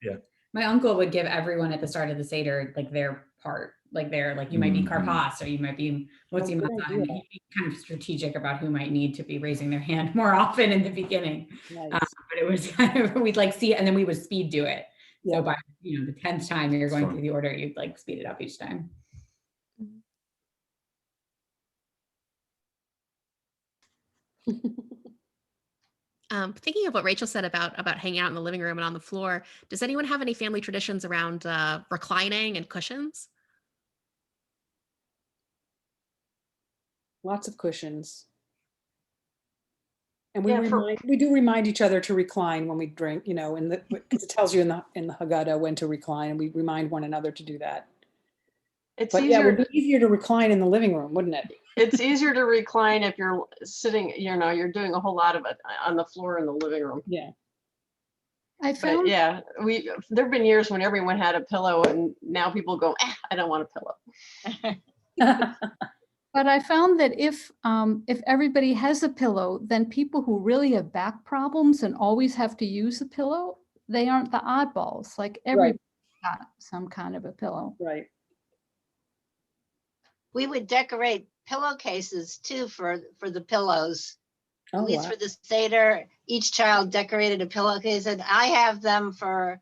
Yeah. My uncle would give everyone at the start of the Seder like their part, you might be karpas or you might be motzi matzah, and he'd be kind of strategic about who might need to be raising their hand more often in the beginning. Nice. But it was kind of, we'd see it and then we would speed do it. Yeah. So by the 10th time you're going through the order, you'd speed it up each time. Thinking of what Rachel said about hanging out in the living room and on the floor, does anyone have any family traditions around reclining and cushions? Lots of cushions. And we do remind each other to recline when we drink, because it tells you in the Haggadah when to recline, and we remind one another to do that. It's but easier. Yeah, it would be easier to recline in the living room, wouldn't it? It's easier to recline if you're sitting, you're doing a whole lot of it on the floor in the living room. Yeah. But yeah, there've been years when everyone had a pillow, and now people go, I don't want a pillow. But I found that if everybody has a pillow, then people who really have back problems and always have to use a pillow, they aren't the oddballs. Like everybody got some kind of a pillow. Right. We would decorate pillowcases too for the pillows. At least for the Seder, each child decorated a pillowcase, and I have them for,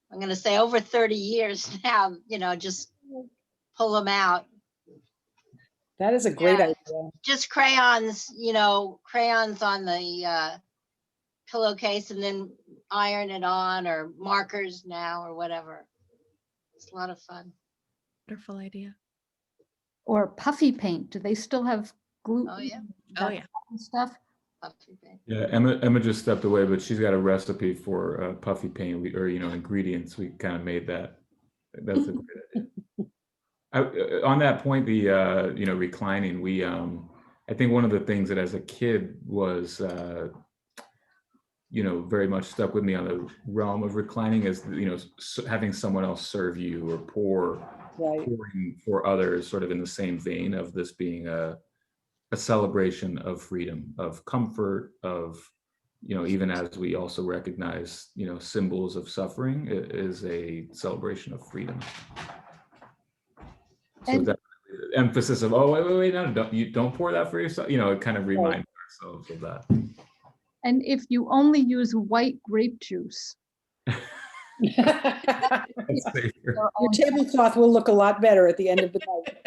I'm going to say, over 30 years now. Just pull them out. That is a great idea. Just crayons, crayons on the pillowcase, and then iron it on, or markers now, or whatever. It's a lot of fun. Wonderful idea. Or puffy paint. Do they still have glue? Oh yeah. Oh yeah. Stuff. Puffy paint. Yeah, Emma just stepped away, but she's got a recipe for puffy paint, ingredients. We kind of made that. That's a great idea. On that point, the reclining, we I think one of the things that as a kid was very much stuck with me on the realm of reclining is, having someone else serve you or pouring for others, sort of in the same vein of this being a celebration of freedom, of comfort, of, even as we also recognize, symbols of suffering, it is a celebration of freedom. So And- that emphasis of, oh, wait, no, don't pour that for yourself. It kind of reminds ourselves of that. And if you only use white grape juice, That's safer. Your tablecloth will look a lot better at the end of the night.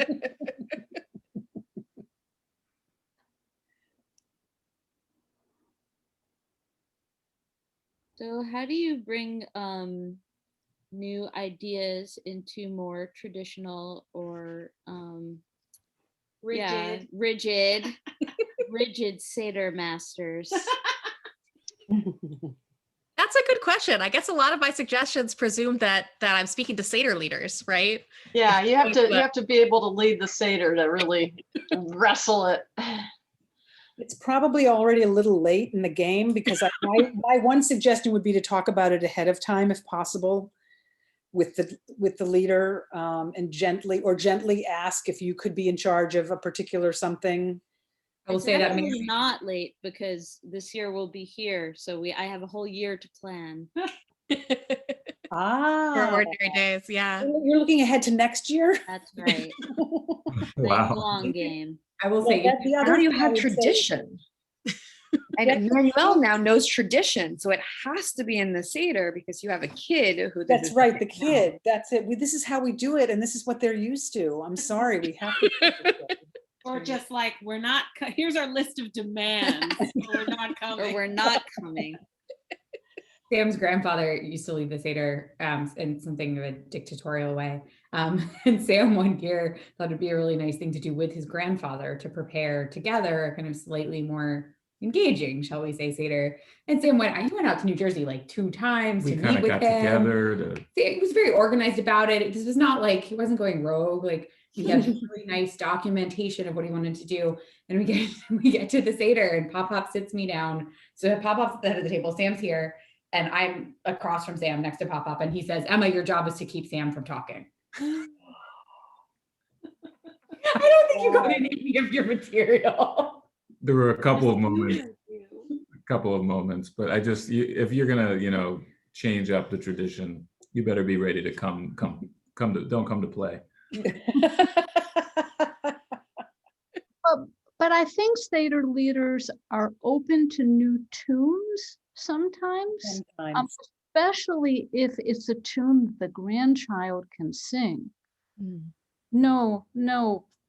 So how do you bring new ideas into more traditional or Rigid. rigid Seder masters? That's a good question. I guess a lot of my suggestions presume that I'm speaking to Seder leaders, right? Yeah, you have to be able to lead the Seder to really wrestle it. It's probably already a little late in the game, because my one suggestion would be to talk about it ahead of time, if possible, with the leader, and gently ask if you could be in charge of a particular something. I will say that Definitely not late, because this year we'll be here, so I have a whole year to plan. For ordinary days, yeah. You're looking ahead to next year? That's right. Wow. Long game. I will say, Now you have tradition. And Emmanuel now knows tradition, so it has to be in the Seder because you have a kid who. That's right, the kid. That's it. This is how we do it, and this is what they're used to. I'm sorry, we have to. Or just like, here's our list of demands. We're not coming. Or we're not coming. Sam's grandfather used to lead the Seder in something of a dictatorial way. And Sam one year thought it'd be a really nice thing to do with his grandfather to prepare together a kind of slightly more engaging, shall we say, Seder. And Sam he went out to New Jersey like 2 times We to kind meet of with got him. together. He was very organized about it. This was not like, he wasn't going rogue. Like, he had really nice documentation of what he wanted to do. And we get to the Seder, and Pop sits me down. So Pop at the head of the table, Sam's here, and I'm across from Sam next to Pop, and he says, "Emma, your job is to keep Sam from talking." I don't think you got any of your material. There were a couple of moments, but if you're gonna, change up the tradition, you better be ready to don't come to play. but I think Seder leaders are open to new tunes sometimes. Especially if it's a tune the grandchild can sing. No,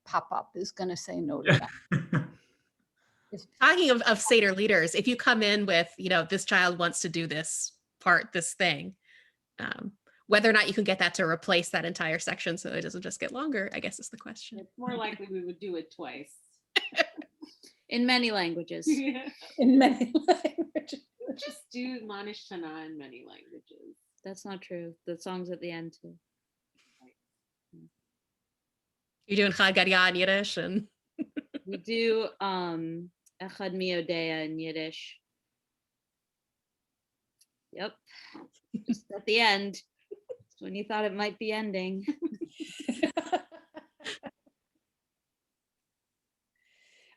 Pop is going to say no to that. Talking of Seder leaders, if you come in with, this child wants to do this thing, whether or not you can get that to replace that entire section so it doesn't just get longer, I guess is the question. It's more likely we would do it twice. In many languages. In many languages. Just do Manish Tana in many languages. That's not true. The song's at the end too. You're doing Chad Gadya in Yiddish, and we do Echad Mi Odea in Yiddish. Yep. Just at the end. When you thought it might be ending.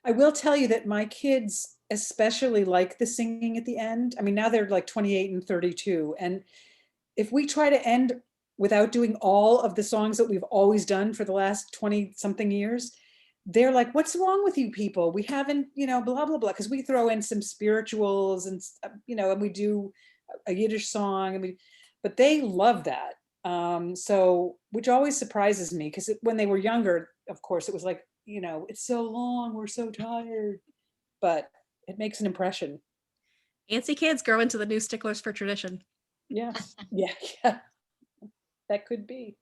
I will tell you that my kids especially like the singing at the end. I mean, now they're like 28 and 32. And if we try to end without doing all of the songs that we've always done for the last 20 something years, they're like, what's wrong with you people? We haven't, blah, blah, blah. Because we throw in some spirituals and, and we do a Yiddish song. But they love that. So, which always surprises me, because when they were younger, of course, it was like, it's so long, we're so tired, but it makes an impression. Fancy kids grow into the new sticklers for tradition. Yes, yeah, that could be.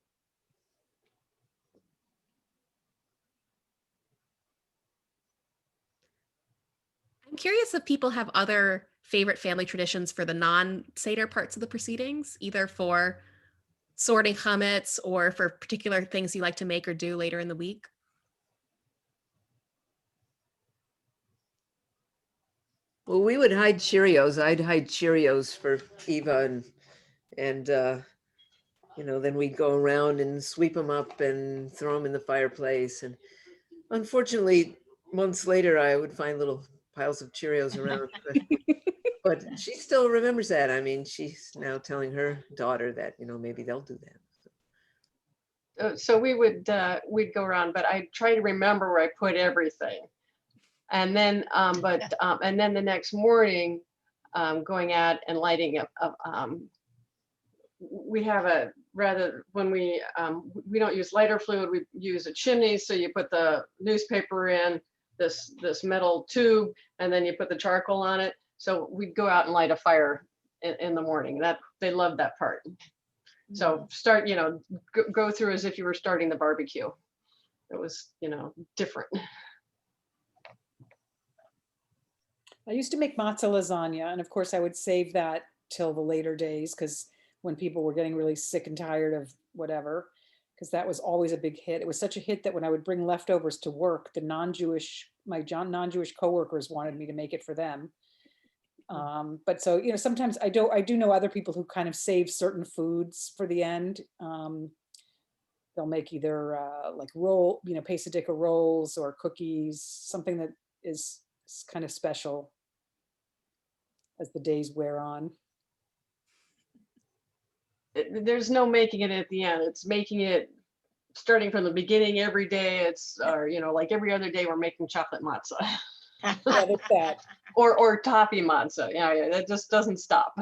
I'm curious if people have other favorite family traditions for the non-Seder parts of the proceedings, either for sorting chametz or for particular things you like to make or do later in the week. Well, we would hide Cheerios. I'd hide Cheerios for Eva, and then we'd go around and sweep them up and throw them in the fireplace. And unfortunately, months later, I would find little piles of Cheerios around. But she still remembers that. I mean, she's now telling her daughter that, maybe they'll do that. So we'd go around, but I try to remember where I put everything. And then, and then the next morning, going out and lighting up, we have when we don't use lighter fluid, we use a chimney. So you put the newspaper in this metal tube, and then you put the charcoal on it. So we'd go out and light a fire in the morning. They love that part. So start, go through as if you were starting the barbecue. It was, different. I used to make matzo lasagna, and of course I would save that till the later days, because when people were getting really sick and tired of whatever, because that was always a big hit. It was such a hit that when I would bring leftovers to work, my non-Jewish coworkers wanted me to make it for them. But so, sometimes I do know other people who kind of save certain foods for the end. They'll make either like quesadilla rolls or cookies, something that is kind of special as the days wear on. There's no making it at the end. It's making it starting from the beginning every day. Like every other day we're making chocolate matzah. Yeah, that's that. Or toffee matzah. Yeah, that just doesn't stop.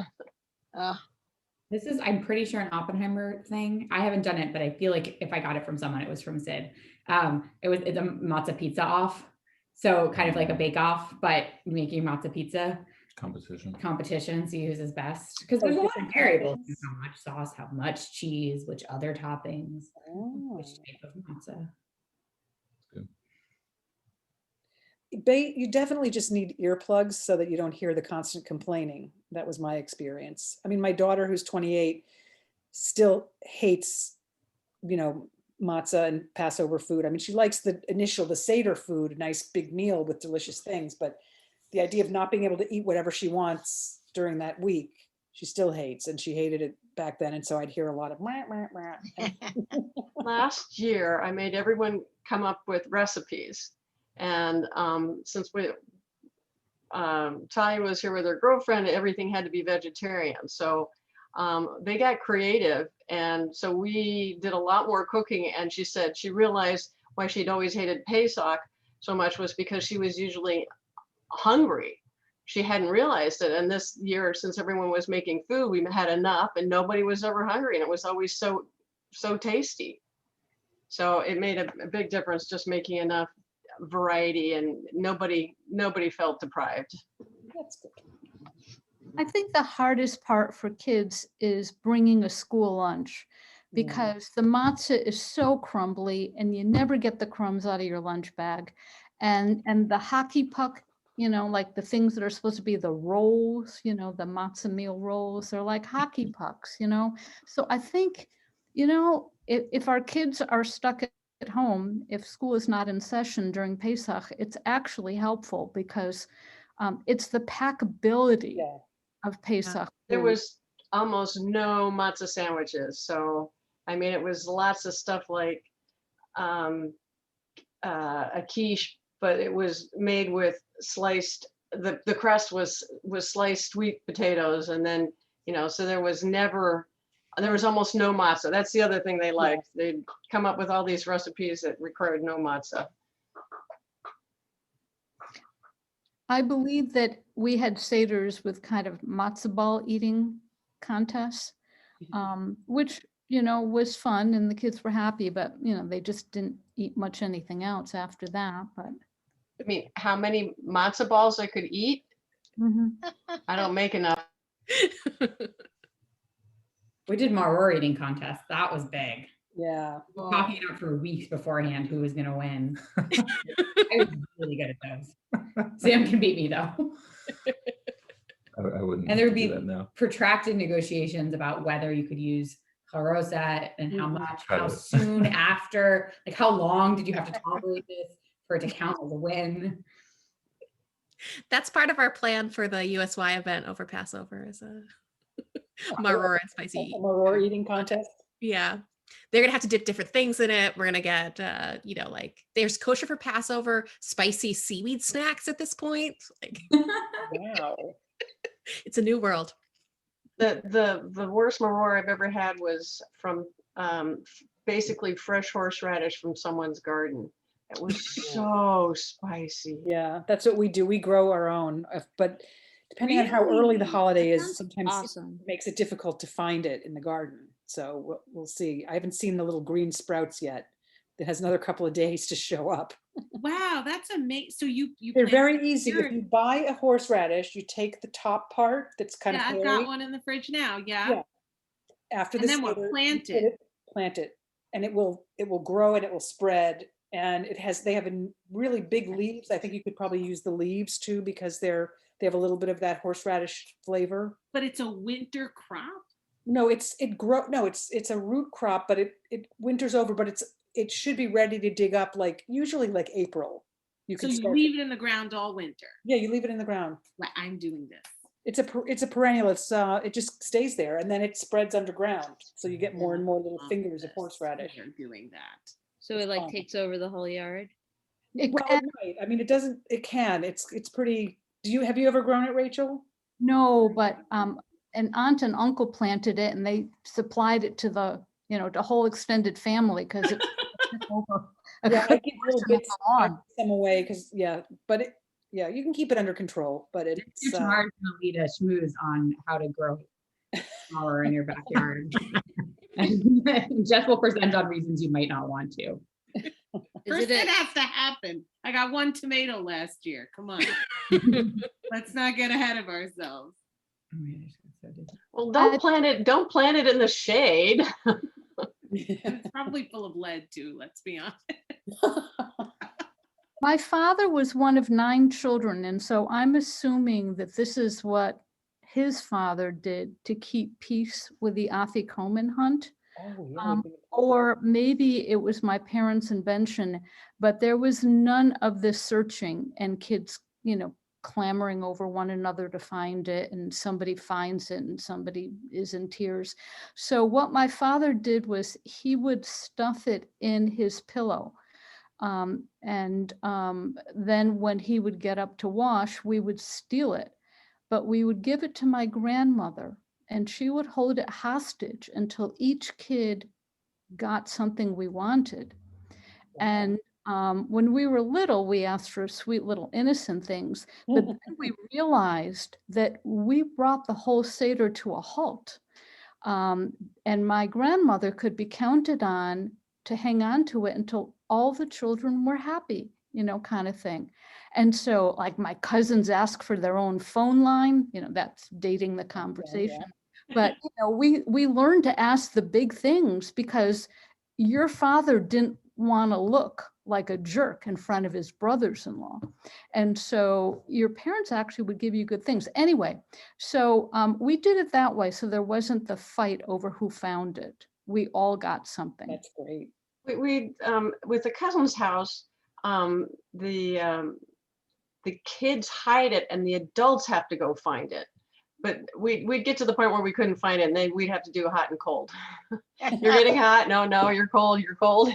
This is, I'm pretty sure, an Oppenheimer thing. I haven't done it, but I feel like if I got it from someone, it was from Sid. It's a matzah pizza off. So kind of like a bake off, but making matzah pizza. Competition, so he uses best. Because there's a lot of variables. How much sauce, how much cheese, which other toppings, which type of matzah. You definitely just need earplugs so that you don't hear the constant complaining. That was my experience. I mean, my daughter, who's 28, still hates, matzah and Passover food. I mean, she likes the Seder food, a nice big meal with delicious things, but the idea of not being able to eat whatever she wants during that week, she still hates, and she hated it back then. And so I'd hear a lot of rah, rah, rah. Last year, I made everyone come up with recipes. And since Talia was here with her girlfriend, everything had to be vegetarian. So they got creative. And so we did a lot more cooking. And she said she realized why she'd always hated Pesach so much was because she was usually hungry. She hadn't realized it. And this year, since everyone was making food, we had enough and nobody was ever hungry. And it was always so tasty. So it made a big difference just making enough variety, and nobody felt deprived. That's good. I think the hardest part for kids is bringing a school lunch, because the matzah is so crumbly and you never get the crumbs out of your lunch bag. And the hockey puck, like the things that are supposed to be the rolls, the matzah meal rolls, they're like hockey pucks, So I think, if our kids are stuck at home, if school is not in session during Pesach, it's actually helpful because it's the packability of Pesach. There was almost no matzah sandwiches. So, I mean, it was lots of stuff like a quiche, but it was made with sliced, the crust was sliced sweet potatoes. And then, so there was almost no matzah. That's the other thing they liked. They'd come up with all these recipes that required no matzah. I believe that we had Seders with kind of matzo ball eating contests, which, was fun and the kids were happy, but, they just didn't eat much anything else after that. But I mean, how many matzo balls I could eat? I don't make enough. We did Maror eating contest. That was big. Yeah. Talking it out for weeks beforehand who was going to win. I was really good at those. Sam can beat me though. I wouldn't. And there would be that now. protracted negotiations about whether you could use charoset and how much, how soon after, like how long did you have to tolerate this for it to count as a win? That's part of our plan for the USY event over Passover is a maror and spicy. Maror eating contest. Yeah. They're gonna have to dip different things in it. We're gonna get, like there's kosher for Passover, spicy seaweed snacks at this point. Like, Wow. it's a new world. The worst maror I've ever had was from basically fresh horseradish from someone's garden. It was so spicy. Yeah, that's what we do. We grow our own, but depending on how early the holiday is, sometimes Awesome. it makes it difficult to find it in the garden. So we'll see. I haven't seen the little green sprouts yet. It has another couple of days to show up. Wow, that's amazing. So you They're plant very them easy. here. If you buy a horseradish, you take the top part that's kind Yeah, of I've hairy. got one in the fridge now. Yeah. Yeah. After And the then what? Seder, you Plant put it. plant it, and it will grow and it will spread. And they have really big leaves. I think you could probably use the leaves too because they have a little bit of that horseradish flavor. But it's a winter crop. No, it's a root crop, but it winters over, but it should be ready to dig up usually like April. You So can you start. leave it in the ground all winter. Yeah, you leave it in the ground. Like I'm doing this. It's a perennial. It just stays there and then it spreads underground. So you get more and more little fingers of horseradish. You're doing that. So it like takes over the whole yard. It Well, can- right. I mean, it doesn't. It can. It's pretty. Have you ever grown it, Rachel? No, but an aunt and uncle planted it and they supplied it to the whole extended family because it took over a Yeah, I good give little portion of bits the lawn. some away because you can keep it under control, but It's too hard for me to schmooze on how to grow flower in your backyard. And Jeff will present on reasons you might not want to. First, it has to happen. I got one tomato last year. Come on. Let's not get ahead of ourselves. Well, don't plant it in the shade. It's probably full of lead too, let's be honest. My father was one of 9 children, and so I'm assuming that this is what his father did to keep peace with the Afikoman hunt. Or maybe it was my parents' invention, but there was none of this searching and kids, clamoring over one another to find it, and somebody finds it and somebody is in tears. So what my father did was he would stuff it in his pillow. Then when he would get up to wash, we would steal it, but we would give it to my grandmother and she would hold it hostage until each kid got something we wanted. And when we were little, we asked for sweet little innocent things, but then we realized that we brought the whole Seder to a halt. And my grandmother could be counted on to hang on to it until all the children were happy, kind of thing. And so like my cousins ask for their own phone line, that's dating the conversation. But we learned to ask the big things because your father didn't want to look like a jerk in front of his brothers-in-law. And so your parents actually would give you good things. Anyway, so we did it that way. So there wasn't the fight over who found it. We all got something. That's great. We with the cousin's house, the kids hide it and the adults have to go find it. But we'd get to the point where we couldn't find it and then we'd have to do hot and cold. You're getting hot? No, you're cold, you're cold.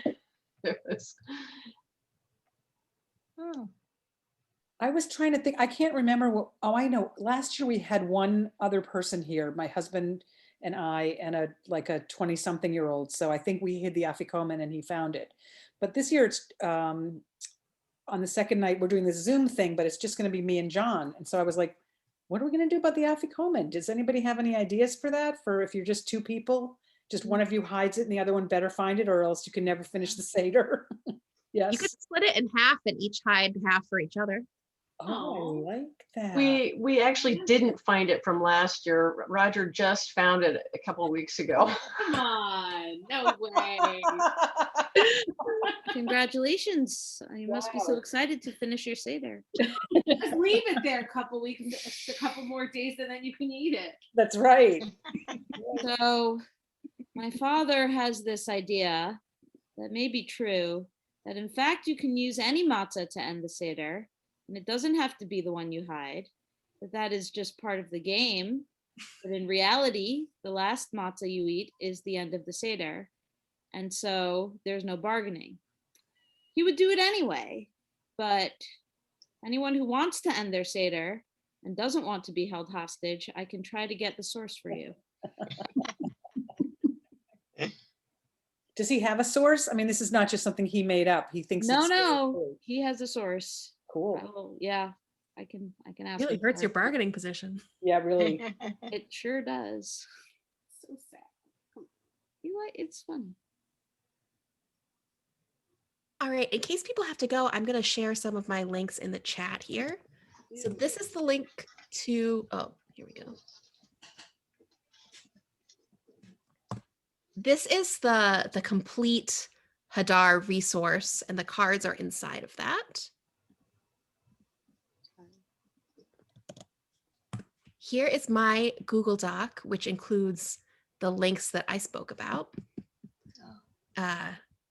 I was trying to think, I can't remember I know. Last year we had one other person here, my husband and I, and a 20-something-year-old. So I think we hid the Afikoman and he found it. But this year it's on the second night, we're doing this Zoom thing, but it's just going to be me and John. And so I was like, what are we going to do about the Afikoman? Does anybody have any ideas for that? For if you're just 2 people, just one of you hides it and the other one better find it, or else you can never finish the Seder. Yes. You could split it in half and each hide half for each other. Oh, I like that. We actually didn't find it from last year. Roger just found it a couple of weeks ago. Come on, no way. Congratulations. You must be so excited to finish your Seder. Just leave it there a couple weeks, a couple more days, and then you can eat it. That's right. So my father has this idea that may be true, that in fact you can use any matzah to end the Seder. And it doesn't have to be the one you hide, but that is just part of the game. But in reality, the last matzah you eat is the end of the Seder. And so there's no bargaining. He would do it anyway, but anyone who wants to end their Seder and doesn't want to be held hostage, I can try to get the source for you. Does he have a source? I mean, this is not just something he made up. He thinks No, it's no, he has a source. Cool. Yeah, I can ask. Really him hurts for your it. bargaining position. Yeah, really. It sure does. So sad. It's fun. All right, in case people have to go, I'm going to share some of my links in the chat here. So this is the link to, oh, here we go. This is the complete Hadar resource, and the cards are inside of that. Here is my Google Doc, which includes the links that I spoke about.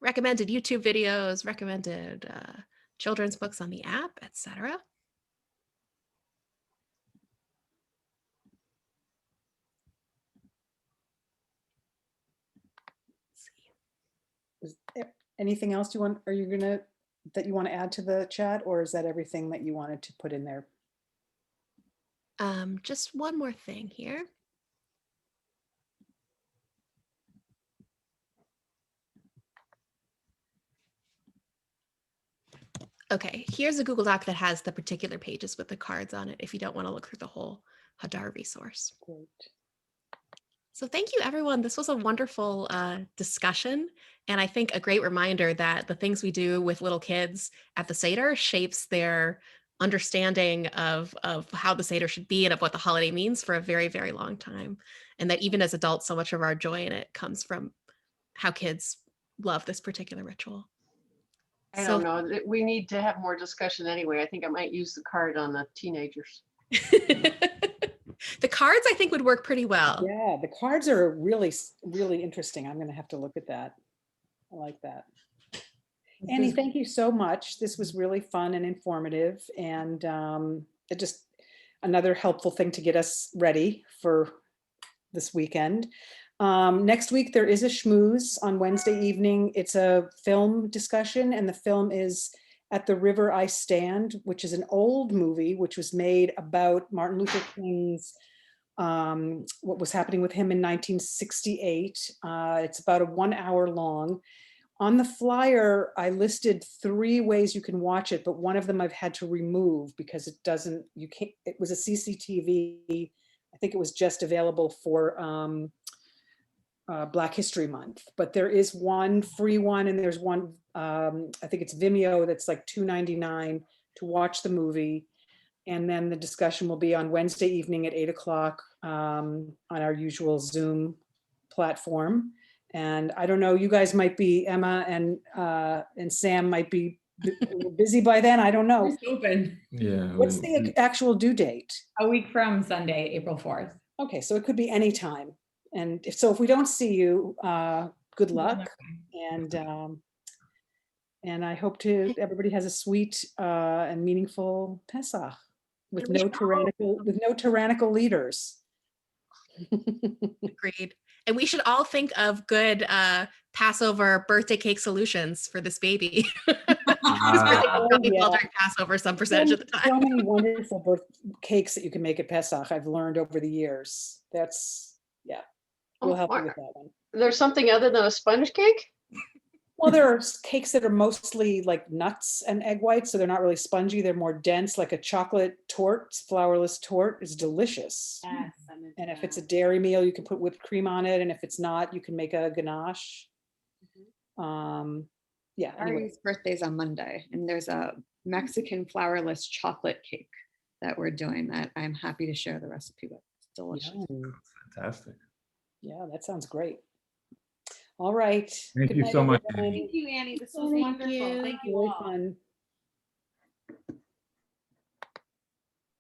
Recommended YouTube videos, recommended children's books on the app, etc. Is there anything else you want, that you want to add to the chat, or is that everything that you wanted to put in there? Just one more thing here. Okay, here's a Google Doc that has the particular pages with the cards on it if you don't want to look through the whole Hadar resource. Great. So thank you, everyone. This was a wonderful discussion, and I think a great reminder that the things we do with little kids at the Seder shapes their understanding of how the Seder should be and of what the holiday means for a very, very long time. And that even as adults, so much of our joy in it comes from how kids love this particular ritual. I don't know. We need to have more discussion anyway. I think I might use the card on the teenagers. The cards, I think, would work pretty well. Yeah, the cards are really, really interesting. I'm going to have to look at that. I like that. Annie, thank you so much. This was really fun and informative, and it just another helpful thing to get us ready for this weekend. Next week, there is a schmooze on Wednesday evening. It's a film discussion, and the film is At the River I Stand, which is an old movie, which was made about Martin Luther King's, what was happening with him in 1968. It's about a 1 hour long. On the flyer, I listed 3 ways you can watch it, but one of them I've had to remove because it doesn't, you can't, it was a CCTV. I think it was just available for Black History Month, but there is one free one, and there's one, I think it's Vimeo, that's like $2.99 to watch the movie. And then the discussion will be on Wednesday evening at 8 o'clock on our usual Zoom platform. And I don't know, you guys might be, Emma and Sam might be busy by then. I don't know. It's open. Yeah. What's the actual due date? A week from Sunday, April 4th. Okay, so it could be any time. And if we don't see you, good luck. And I hope everybody has a sweet and meaningful Pesach with no tyrannical leaders. Agreed. And we should all think of good Passover birthday cake solutions for this baby. During Passover some percentage of the time. So many wonderful cakes that you can make at Pesach, I've learned over the years. Yeah, we'll help you with that one. There's something other than a sponge cake? Well, there are cakes that are mostly like nuts and egg whites, so they're not really spongy. They're more dense, like a chocolate torte, flourless torte is delicious. Yes, and if it's a dairy meal, you can put whipped cream on it. And if it's not, you can make a ganache. Yeah. Anyway. Ari's birthday's on Monday, and there's a Mexican flourless chocolate cake that we're doing that I'm happy to share the recipe with. It's delicious. Fantastic. Yeah, that sounds great. All right. Thank you so much. Thank you, Annie. This was wonderful. Thank you Really all. fun.